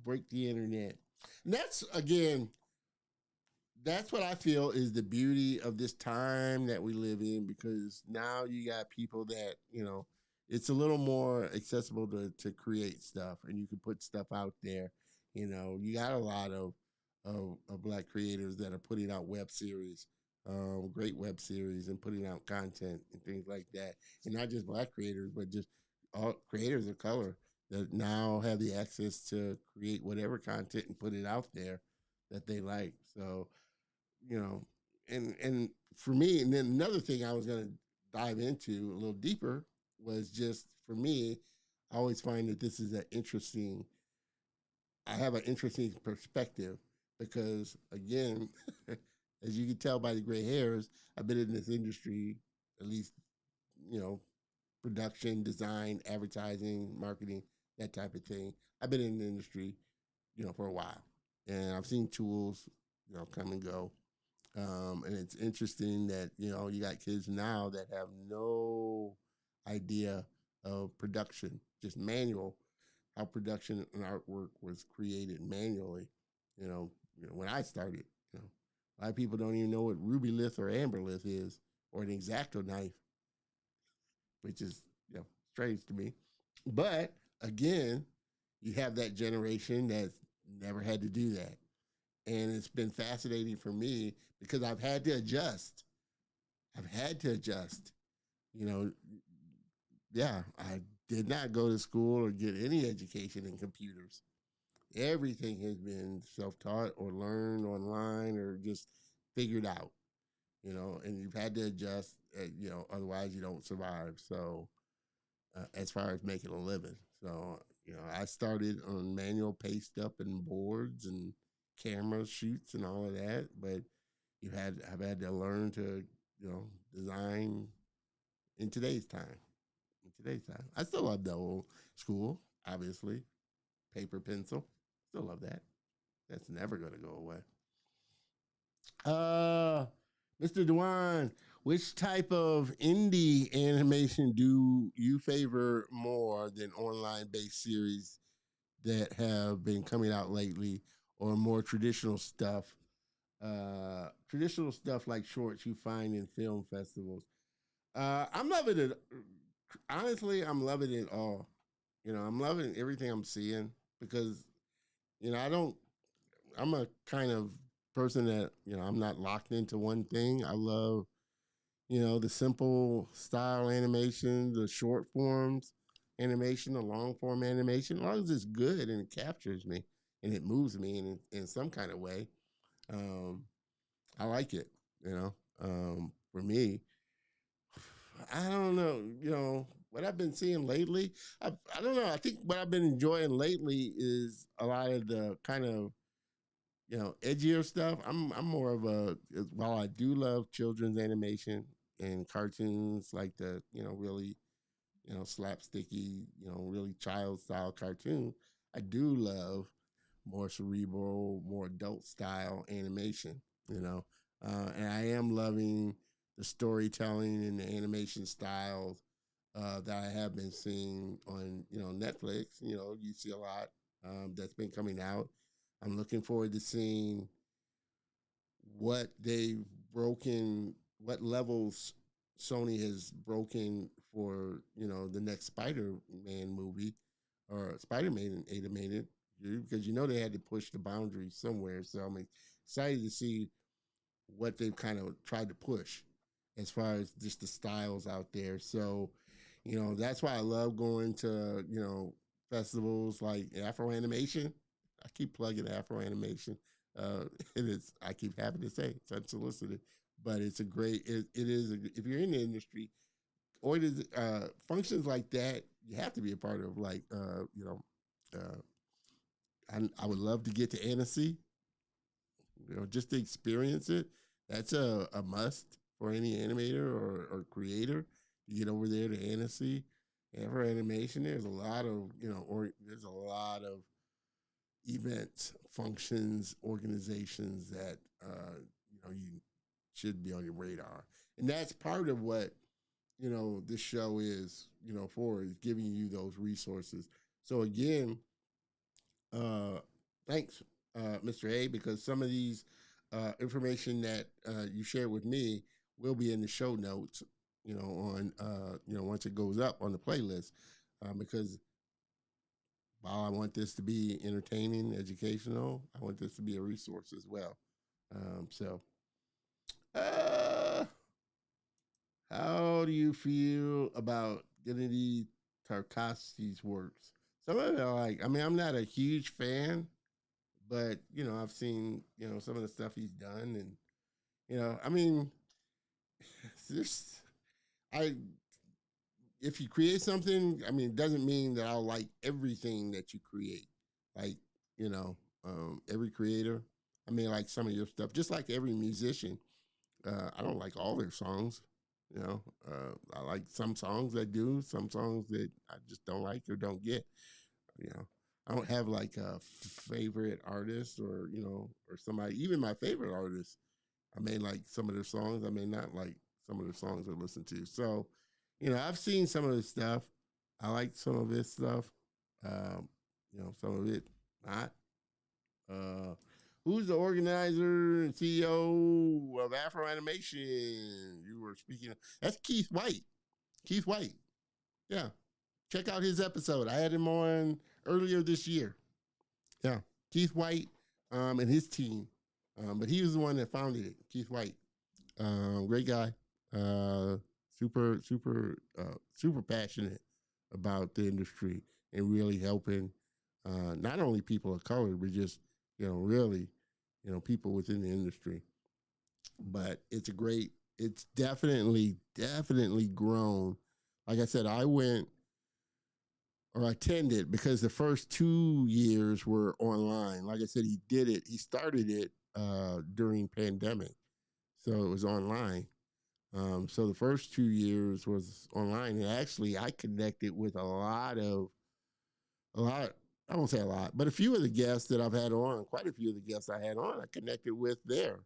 break the internet. And that's what I feel is the beauty of this time that we live in, because now you got people that, it's a little more accessible to create stuff and you can put stuff out there. You got a lot of black creators that are putting out web series, great web series, and putting out content and things like that. And not just black creators, but just all creators of color that now have the access to create whatever content and put it out there that they like. So, and for me, and then another thing I was going to dive into a little deeper was just for me, I always find that this is I have an interesting perspective because, again, as you can tell by the gray hairs, I've been in this industry at least, you know, production, design, advertising, marketing, that type of thing. I've been in the industry, for a while, and I've seen tools, come and go. And it's interesting that, you got kids now that have no idea of production, just manual, how production and artwork was created manually. When I started, a lot of people don't even know what ruby lith or amber lith is, or an X-Acto knife, which is, strange to me. But again, you have that generation that's never had to do that. And it's been fascinating for me because I've had to adjust. I've had to adjust. You know, yeah, I did not go to school or get any education in computers. Everything has been self-taught or learned online or just figured out, and you've had to adjust, otherwise you don't survive. So, as far as making a living. So, I started on manual paste up and boards and camera shoots and all of that, but I've had to learn to, design in today's time. In today's time. I still love the old school, obviously. Paper, pencil. Still love that. That's never gonna go away. Uh Mr. Dewan, which type of indie animation do you favor more than online based series that have been coming out lately, or more traditional stuff? Traditional stuff like shorts you find in film festivals. I'm loving it. Honestly, I'm loving it all. I'm loving everything I'm seeing because, I don't, I'm a kind of person that, I'm not locked into one thing. I love, the simple style animation, the short forms animation, the long form animation, as long as it's good and it captures me and it moves me in some kind of way. Um, I like it, for me, I don't know, what I've been seeing lately. I don't know. I think what I've been enjoying lately is a lot of the kind of, edgier stuff. I'm more of while I do love children's animation, and cartoons like the, really, slapsticky, really child style cartoon. I do love more cerebral, more adult style animation, you know. And I am loving the storytelling and the animation styles that I have been seeing on, Netflix. You see a lot that's been coming out. I'm looking forward to seeing what they've broken, what levels Sony has broken for, the next Spider-Man movie or Spider-Man animated, because they had to push the boundaries somewhere. So I'm excited to see what they've kind of tried to push as far as just the styles out there. So, that's why I love going to, festivals like Afro Animation. I keep plugging Afro Animation. It is, I keep having to say, it's unsolicited, but it's a great, it is, if you're in the industry, or it is, functions like that, you have to be a part of, like, I would love to get to Annecy, just to experience it. That's a must for any animator or creator to get over there to Annecy. And for animation, there's a lot of, there's a lot of events, functions, organizations that, you should be on your radar. And that's part of what, this show is, for, is giving you those resources. So again, uh, thanks, Mr. A, because some of these information that you shared with me will be in the show notes, on, once it goes up on the playlist, because while I want this to be entertaining, educational, I want this to be a resource as well. So, uh, how do you feel about Gennady Tarkovsky's works? Some of it are like, I mean, I'm not a huge fan, but I've seen some of the stuff he's done, and I mean, it's just I if you create something, I mean, it doesn't mean that I'll like everything that you create. Like, every creator, I mean, like some of your stuff, just like every musician. I don't like all their songs. I like some songs I do, some songs that I just don't like or don't get. You know, I don't have like a favorite artist, or or somebody. Even my favorite artist, I may like some of their songs. I may not like some of the songs I listen to. So, I've seen some of his stuff. I like some of his stuff. Um, some of it not. Uh, who's the organizer and CEO of Afro Animation? You were speaking of. That's Keith White. Keith White. Yeah. Check out his episode. I had him on earlier this year. Yeah. Keith White and his team. But he was the one that founded it, Keith White. Great guy. Uh, super passionate about the industry and really helping not only people of color, but just, really, people within the industry. But it's definitely grown. Like I said, I went or attended because the first 2 years were online. Like I said, he started it during pandemic. So it was online. So the first 2 years was online, and actually I connected with a lot. I won't say a lot, but a few of the guests that I've had on, quite a few of the guests I had on, I connected with there.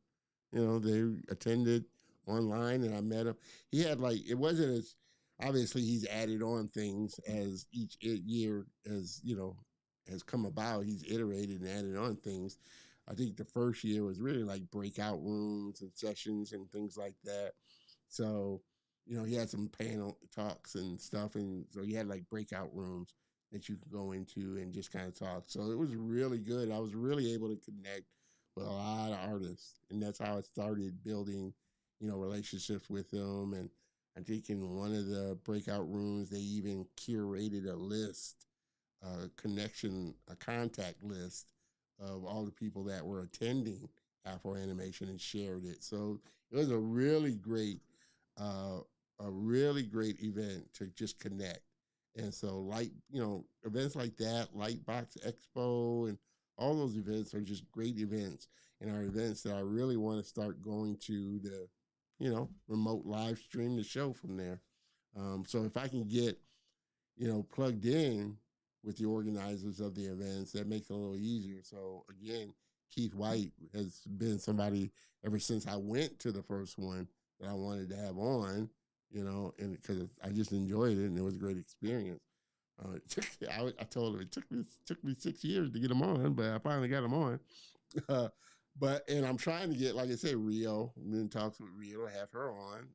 They attended online, and I met him. He had like, it wasn't as, obviously he's added on things as each year has come about. He's iterated and added on things. I think the first year was really like breakout rooms and sessions and things like that. So, he had some panel talks and stuff. And so he had like breakout rooms that you could go into and just kind of talk. So it was really good. I was really able to connect with a lot of artists. And that's how I started building, relationships with them. And I think in one of the breakout rooms, they even curated a list, a contact list of all the people that were attending Afro Animation and shared it. So it was uh, a really great event to just connect. And so, like, events like that, Lightbox Expo, and all those events are just great events, and are events that I really want to start going to remote live stream the show from there. So if I can get, plugged in with the organizers of the events, that makes it a little easier. So again, Keith White has been somebody ever since I went to the first one that I wanted to have on, and because I just enjoyed it and it was a great experience. I told her it took me 6 years to get them on, but I finally got them on. Uh, and I'm trying to get, like I said, Rio. I'm in talks with Rio to have her on.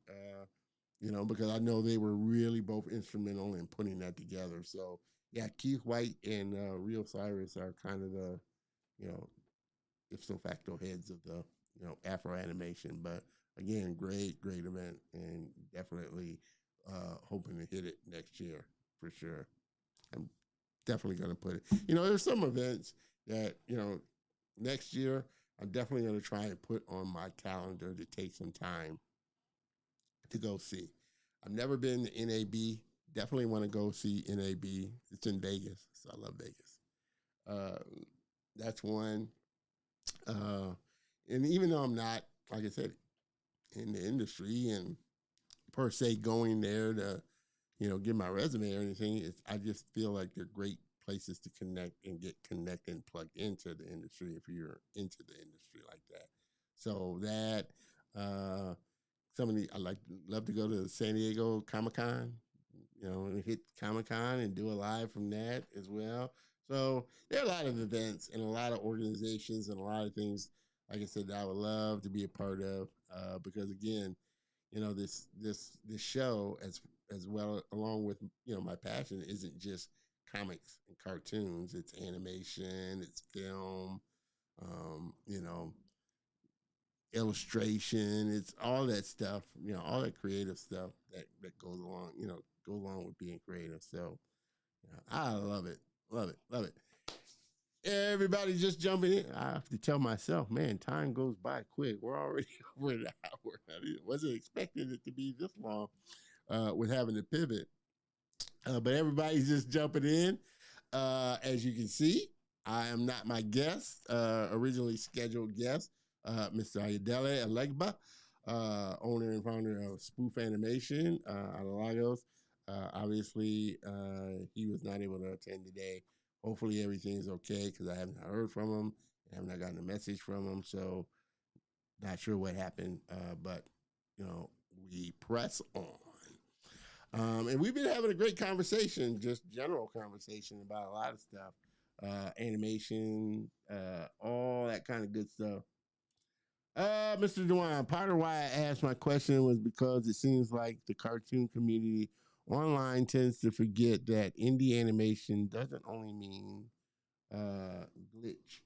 Because I know they were really both instrumental in putting that together. So yeah, Keith White and Rio Cyrus are kind of the, you know, ipso facto heads of the, Afro animation. But again, great event, and definitely hoping to hit it next year for sure. I'm definitely going to put it. There's some events that next year I'm definitely going to try and put on my calendar to take some time to go see. I've never been to NAB. Definitely want to go see NAB. It's in Vegas, so I love Vegas. Uh, that's one. Uh, and even though I'm not, like I said, in the industry and per se going there to, get my resume or anything, I just feel like they're great places to connect and get connected and plugged into the industry if you're into the industry like that. So that uh, I love to go to San Diego Comic Con, and hit Comic Con and do a live from that as well. So there are a lot of events and a lot of organizations and a lot of things, like I said, that I would love to be a part of. Because again, this show as well along with my passion isn't just comics and cartoons. It's animation, it's film, um, you know, illustration. It's all that stuff, all that creative stuff that goes along, go along with being creative. So I love it, love it, love it. Everybody just jumping in. I have to tell myself, man, time goes by quick. We're already over an hour. I wasn't expecting it to be this long with having to pivot. But everybody's just jumping in. As you can see, I am not my guest, originally scheduled guest, Mr. Ayodele Elegba, owner and founder of Spoof Animation out of Lagos. Obviously, he was not able to attend today. Hopefully, everything's okay because I haven't heard from him. I haven't gotten a message from him. So, not sure what happened, but, we press on. And we've been having a great conversation, just general conversation about a lot of stuff, animation, all that kind of good stuff. Mr. Dewan, part of why I asked my question was because it seems like the cartoon community online tends to forget that indie animation glitch.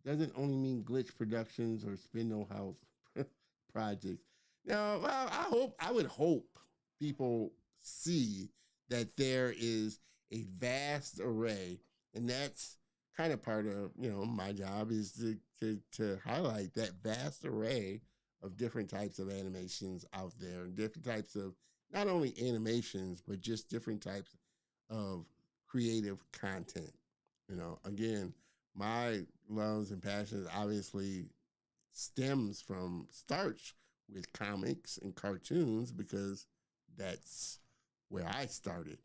Doesn't only mean glitch productions or spindle house projects. Now, well, I would hope people see that there is a vast array, and that's kind of part of my job is to highlight that vast array of different types of animations out there, and different types of not only animations but just different types of creative content. Again, my loves and passions obviously starts with comics and cartoons because that's where I started,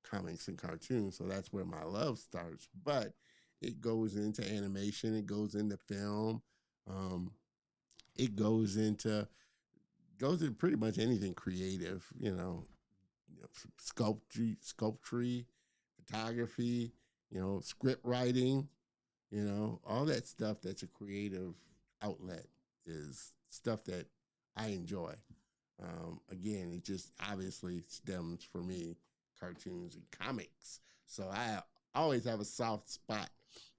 comics and cartoons. So that's where my love starts. But it goes into animation, it goes into film, it goes into pretty much anything creative, sculpture, photography, script writing, all that stuff that's a creative outlet is stuff that I enjoy. Again, it just obviously stems for me cartoons and comics. So I always have a soft spot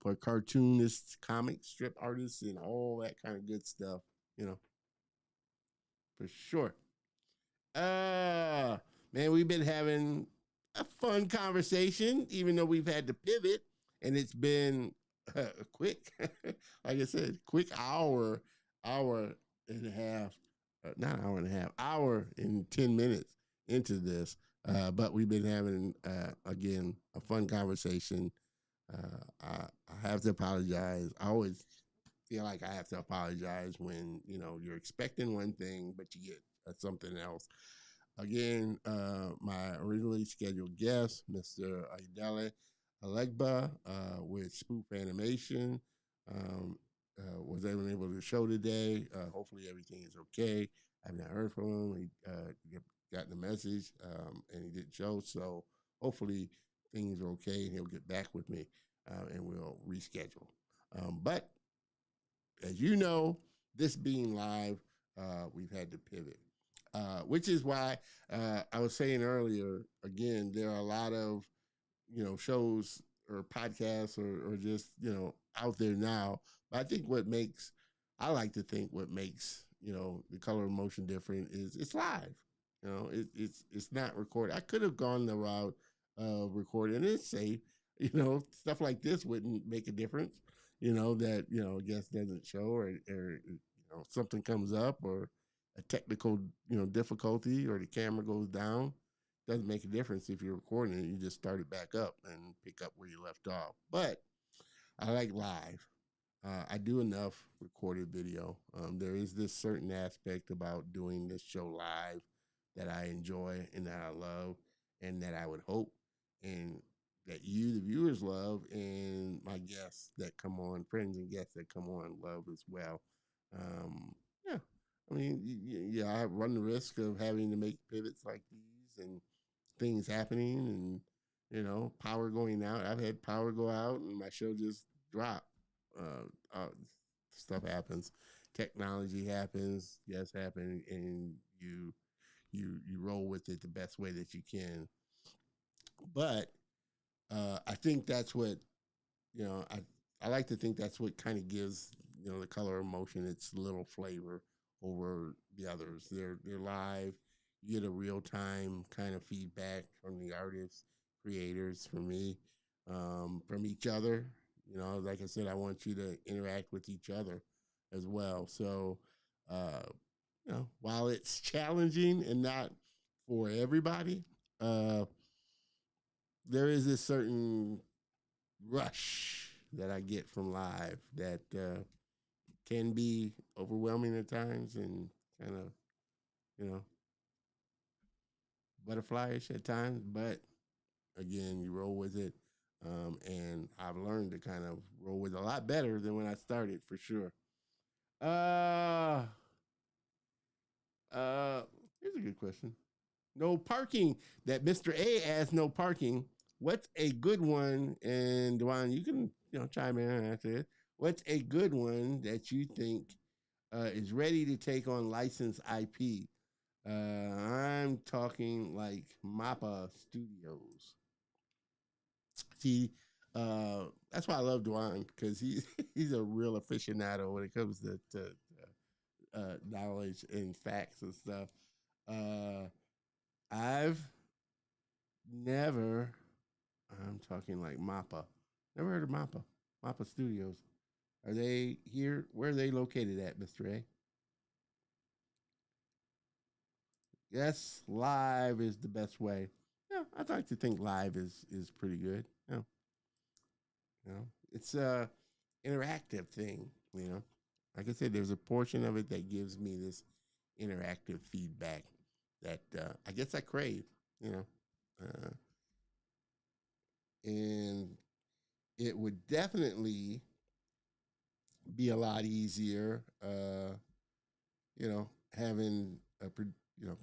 for cartoonists, comic strip artists, and all that kind of good stuff, for sure. Man, we've been having a fun conversation, even though we've had to pivot, and it's been quick. Like I said, quick hour and a half, not hour and a half, hour and 10 minutes into this. But we've been having again a fun conversation. I have to apologize. I always feel like I have to apologize when you're expecting one thing but you get something else. Again, my originally scheduled guest, Mr. Ayodele Elegba, with Spoof Animation, um, was able to show today. Hopefully, everything is okay. I've not heard from him. He got the message, and he didn't show. So hopefully, things are okay, and he'll get back with me, and we'll reschedule. But as you know, this being live, we've had to pivot, which is why I was saying earlier. Again, there are a lot of shows or podcasts or just out there now. But I think I like to think what makes the color of motion different is it's live. It's not recorded. I could have gone the route of recording, and it's safe. Stuff like this wouldn't make a difference. That a guest doesn't show or something comes up or a technical difficulty or the camera goes down. Doesn't make a difference if you're recording it. You just start it back up and pick up where you left off. But I like live. I do enough recorded video. There is this certain aspect about doing this show live that I enjoy and that I love and that I would hope and that you, the viewers, love, and my guests that come on, friends and guests that come on, love as well. Um, yeah, I mean, yeah, I run the risk of having to make pivots like these and things happening and power going out. I've had power go out and my show just drop. Stuff happens, technology happens, yes, happen, and you roll with it the best way that you can. But I think that's what I like to think that's what kind of gives the color of motion its little flavor over the others. They're live. You get a real time kind of feedback from the artists, creators, from me, from each other. Like I said, I want you to interact with each other as well. So, uh, while it's challenging and not for everybody, uh, there is this certain rush that I get from live that can be overwhelming at times and kind of, you know, butterflyish at times. But again, you roll with it. And I've learned to kind of roll with it a lot better than when I started, for sure. Uh, uh, Here's a good question. No parking. That Mr. A asked no parking. What's a good one? And Dwan, you can chime in and answer it. What's a good one that you think is ready to take on licensed IP? I'm talking like Mappa Studios. See, that's why I love Dwan because he's a real aficionado when it comes to knowledge and facts and stuff. Uh, I've never. I'm talking like Mappa. Never heard of Mappa. Mappa Studios. Are they here? Where are they located at, Mr. A? Yes, live is the best way. Yeah, I'd like to think live is pretty good. Yeah, it's a interactive thing. Like I said, there's a portion of it that gives me this interactive feedback that I guess I crave. You know, uh, and it would definitely be a lot easier. Having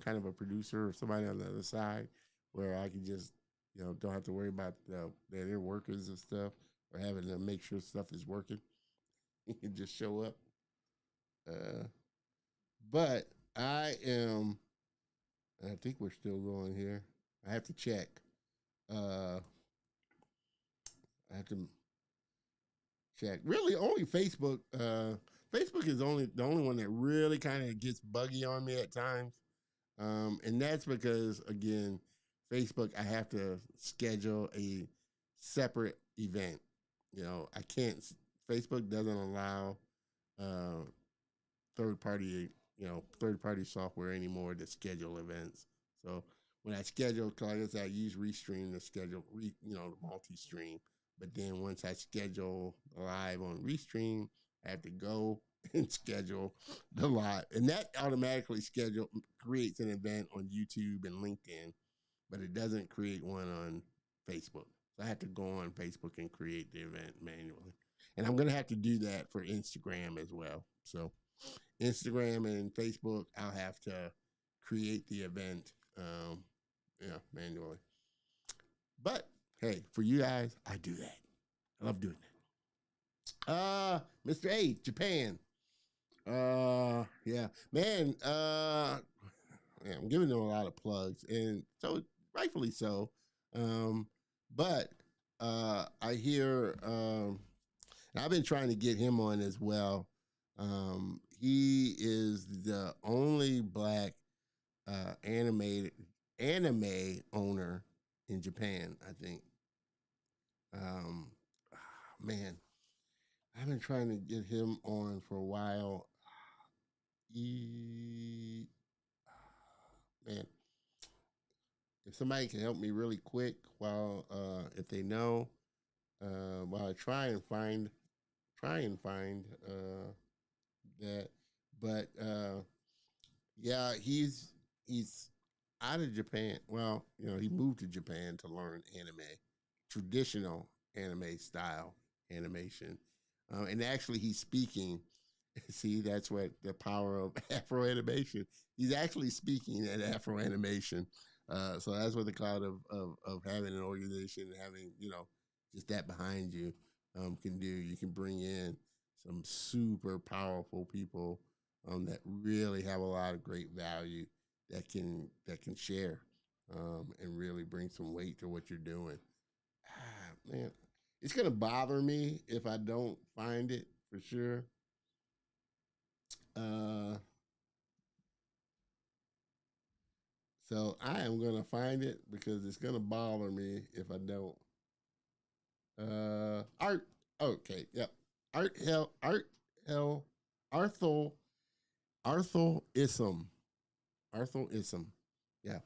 kind of a producer or somebody on the other side where I can just, don't have to worry about their workers and stuff or having to make sure stuff is working. You can just show up. Uh, but I think we're still going here. I have to check. Uh, I have to check. Really, only Facebook. Facebook is the only one that really kind of gets buggy on me at times. And that's because, again, Facebook, I have to schedule a separate event. I can't, Facebook doesn't allow uh, third party software anymore to schedule events. So when I schedule, cause like I said, I use Restream to schedule, the multi stream. But then once I schedule live on Restream, I have to go and schedule the live, and that automatically schedule creates an event on YouTube and LinkedIn, but it doesn't create one on Facebook. So I have to go on Facebook and create the event manually, and I'm gonna have to do that for Instagram as well. So Instagram and Facebook, I'll have to create the event, manually. But hey, for you guys, I do that. I love doing that. Mr. A, Japan. Yeah, man. Yeah, I'm giving them a lot of plugs, and so rightfully so. Um, but I hear, and I've been trying to get him on as well. He is the only black anime owner in Japan, I think. Um, man, I've been trying to get him on for a while. He, man, if somebody can help me really quick while if they know, while I try and find that. But yeah, he's out of Japan. Well, he moved to Japan to learn anime, traditional anime style animation, and actually he's speaking. See, that's what the power of Afro animation. He's actually speaking at Afro animation. So that's what the cloud of having an organization and having, just that behind you can do. You can bring in some super powerful people that really have a lot of great value that can share and really bring some weight to what you're doing. Man, it's gonna bother me if I don't find it for sure. Uh, so I am gonna find it because it's gonna bother me if I don't. Art. Okay. Yep. Hell. Arthur. Arthur Ism. Arthur Ism. Yeah.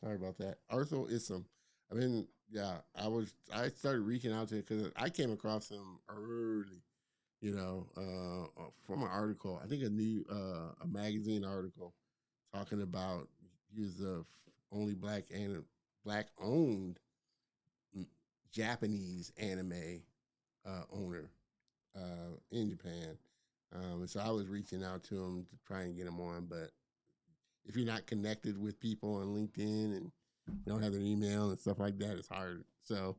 Sorry about that. Arthur Ism. I mean, yeah. I started reaching out to it because I came across him early. From an article. I think a magazine article talking about he was the only black owned Japanese anime owner in Japan. And so I was reaching out to him to try and get him on, but if you're not connected with people on LinkedIn and you don't have their email and stuff like that, it's hard. So,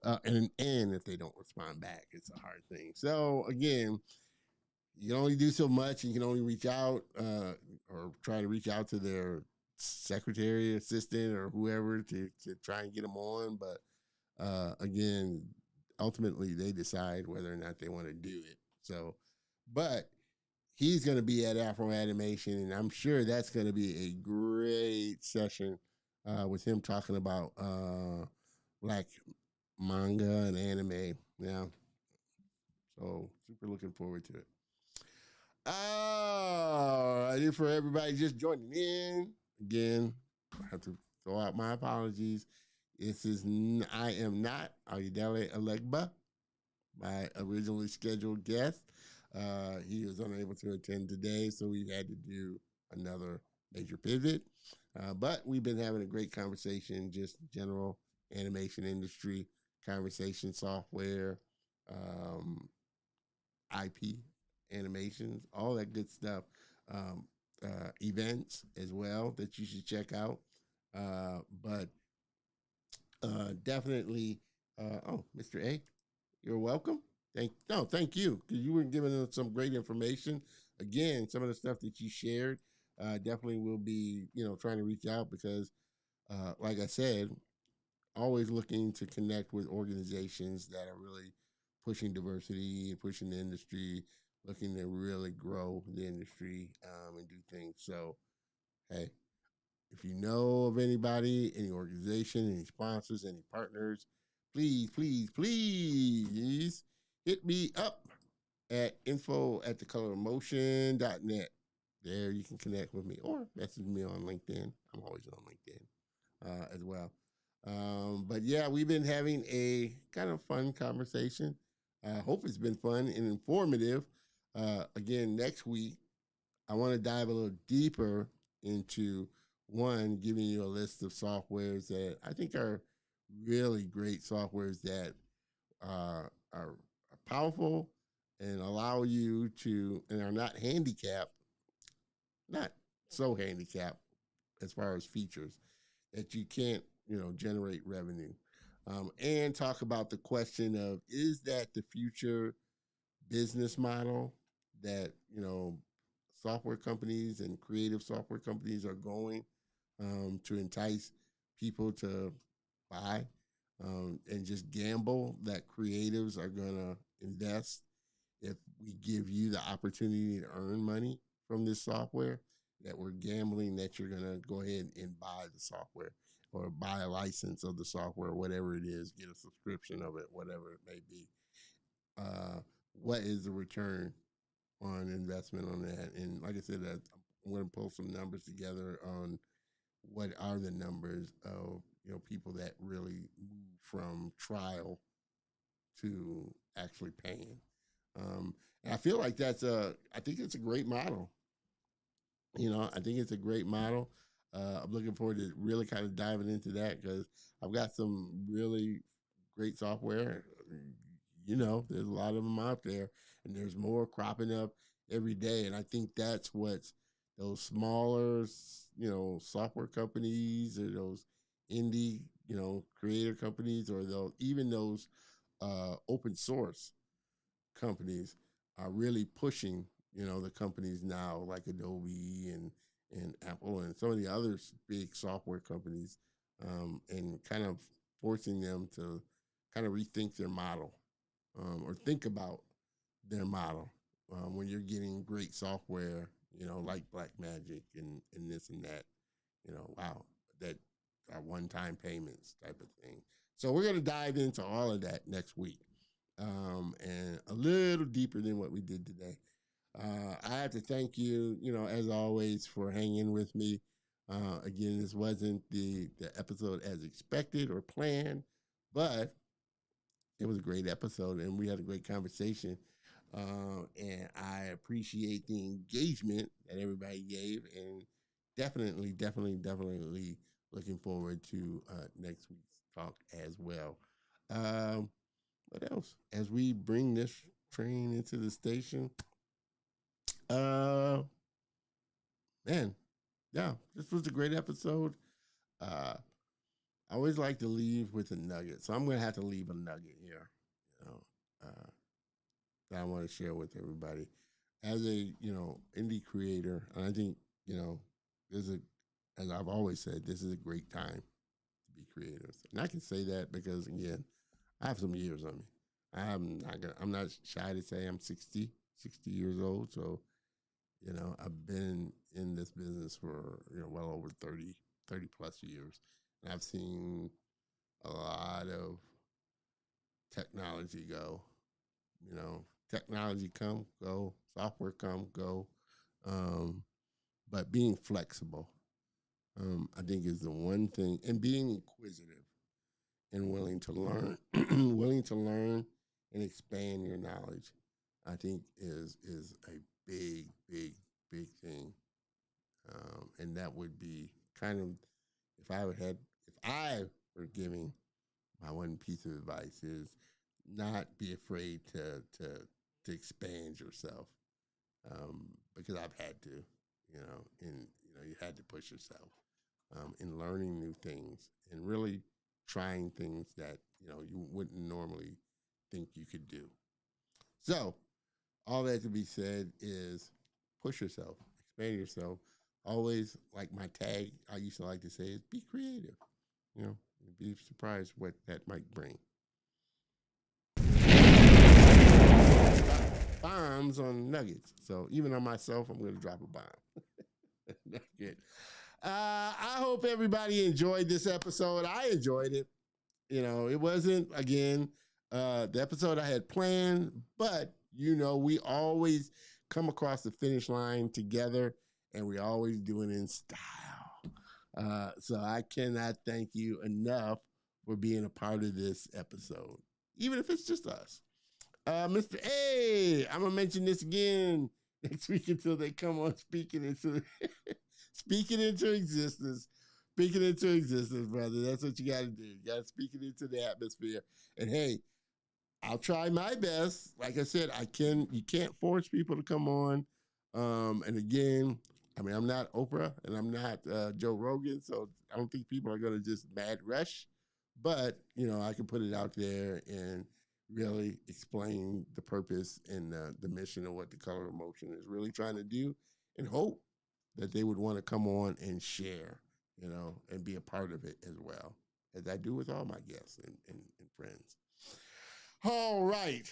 and if they don't respond back, it's a hard thing. So again, you can only do so much. You can only reach out or try to reach out to their secretary, assistant, or whoever to try and get them on. But again, ultimately, they decide whether or not they want to do it. So, but he's going to be at Afro Animation, and I'm sure that's going to be a great session with him talking about black manga and anime. Yeah, so super looking forward to it. Righty, for everybody just joining in again, I have to throw out my apologies. I am not Ayodele Elegba, my originally scheduled guest. He was unable to attend today, so we had to do another major pivot. But we've been having a great conversation, just general animation industry conversation, software, IP, animations, all that good stuff. Um, Events as well that you should check out. But definitely, Mr. A, you're welcome. Thank you, because you were giving us some great information. Again, some of the stuff that you shared, definitely will be, trying to reach out because, like I said, always looking to connect with organizations that are really pushing diversity and pushing the industry, looking to really grow the industry and do things. So, hey, if you know of anybody, any organization, any sponsors, any partners, please, please, please hit me up at info@thecolorofmotion.net. There you can connect with me or message me on LinkedIn. I'm always on LinkedIn as well. But yeah, we've been having a kind of fun conversation. I hope it's been fun and informative. Again, next week, I want to dive a little deeper into one, giving you a list of softwares that I think are really great softwares that are powerful and allow you to, and are not handicapped, not so handicapped as far as features that you can't, generate revenue. And talk about the question of, is that the future business model that, software companies and creative software companies are going to entice people to buy and just gamble that creatives are going to invest if we give you the opportunity to earn money from this software, that we're gambling that you're going to go ahead and buy the software or buy a license of the software, whatever it is, get a subscription of it, whatever it may be. Uh, what is the return on investment on that? And like I said, I'm going to pull some numbers together on what are the numbers of people that really move from trial to actually paying. And I feel like I think it's a great model. I think it's a great model. I'm looking forward to really kind of diving into that because I've got some really great software. There's a lot of them out there, and there's more cropping up every day. And I think that's what's those smaller, software companies or those indie, creator companies, or those open source companies are really pushing, the companies now like Adobe and Apple and some of the other big software companies, and kind of forcing them to kind of rethink their model, or think about their model when you're getting great software, like Blackmagic and this and that, wow, that are one-time payments type of thing. So we're going to dive into all of that next week, and a little deeper than what we did today. I have to thank you, as always, for hanging with me. Again, this wasn't the episode as expected or planned, but it was a great episode and we had a great conversation. And I appreciate the engagement that everybody gave, and definitely looking forward to next week's talk as well. Um, what else? As we bring this train into the station, uh, man, yeah, this was a great episode. Uh, I always like to leave with a nugget, so I'm gonna have to leave a nugget here. You know, that I want to share with everybody as a indie creator. And I think there's a, as I've always said, this is a great time to be creative, and I can say that because again, I have some years on me. I'm not shy to say I'm 60 years old. So I've been in this business for well over 30 plus years, and I've seen a lot of technology go. Technology come, go, software come, go. Um, but being flexible, I think, is the one thing, and being inquisitive and willing to learn, willing to learn and expand your knowledge, I think is a big thing. And that would be kind of, if I were giving my one piece of advice, is not be afraid to expand yourself, because I've had to, and you had to push yourself in learning new things and really trying things that you wouldn't normally think you could do. So all that to be said is push yourself, expand yourself. Always, like my tag I used to like to say, is be creative. You know, be surprised what that might bring. Bombs on nuggets. So even on myself, I'm going to drop a bomb. Nugget. I hope everybody enjoyed this episode. I enjoyed it. It wasn't, again, the episode I had planned, but we always come across the finish line together, and we always do it in style. So I cannot thank you enough for being a part of this episode, even if it's just us. Mr. A, I'm gonna mention this again next week until they come on speaking into speaking into existence. Speaking into existence, brother. That's what you gotta do. You gotta speak it into the atmosphere. And hey, I'll try my best. Like I said, you can't force people to come on. And again, I mean, I'm not Oprah and I'm not Joe Rogan, so I don't think people are gonna just mad rush. But I can put it out there and really explain the purpose and the mission of what the Color of Motion is really trying to do, and hope that they would want to come on and share, and be a part of it as well, as I do with all my guests and friends. All right.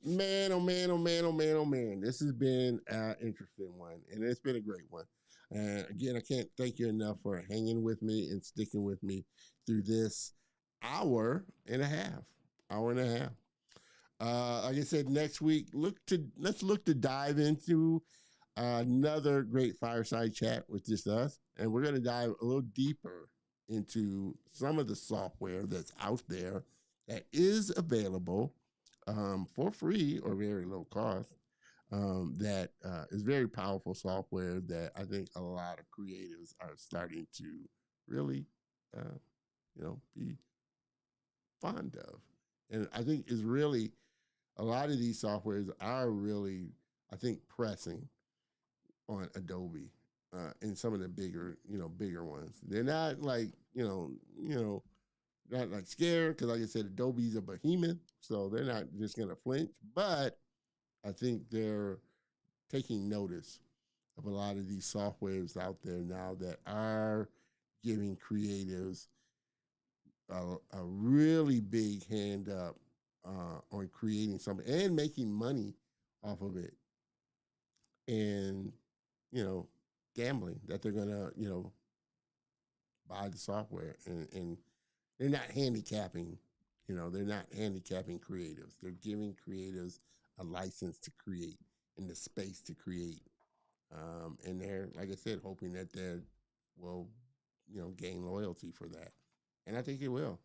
Man, oh man, oh man, oh man, oh man. This has been an interesting one, and it's been a great one. And again, I can't thank you enough for hanging with me and sticking with me through this hour and a half. Hour and a half. Like I said, next week, let's look to dive into another great fireside chat with just us, and we're going to dive a little deeper into some of the software that's out there that is available for free or very low cost. That is very powerful software that I think a lot of creatives are starting to really, be fond of, and I think is really a lot of these softwares are really, I think, pressing on Adobe and some of the bigger ones. They're not like, not like scared because, like I said, Adobe's a behemoth, so they're not just gonna flinch. But I think they're taking notice of a lot of these softwares out there now that are giving creatives a really big hand up on creating something and making money off of it, and gambling that they're gonna buy the software, and they're not handicapping. They're not handicapping creatives. They're giving creatives a license to create and the space to create. And they're, like I said, hoping that they will, gain loyalty for that. And I think it will.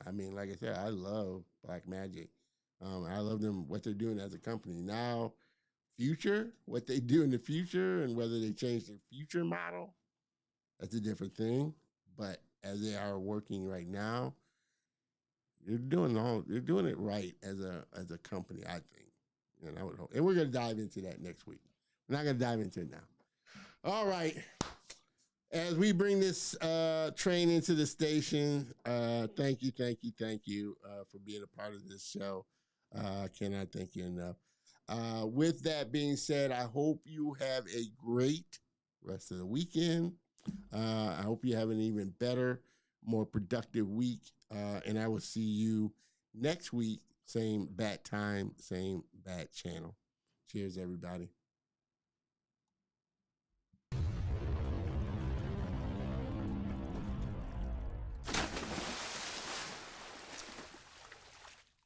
I mean, like I said, I love Black Magic. I love them, what they're doing as a company. Now, what they do in the future and whether they change their future model, that's a different thing. But as they are working right now, they're doing it right as a company, I think. And I would hope. And we're gonna dive into that next week. We're not gonna dive into it now. All right. As we bring this train into the station, thank you for being a part of this show. I cannot thank you enough. With that being said, I hope you have a great rest of the weekend. I hope you have an even better, more productive week. And I will see you next week. Same bat time, same bat channel. Cheers, everybody.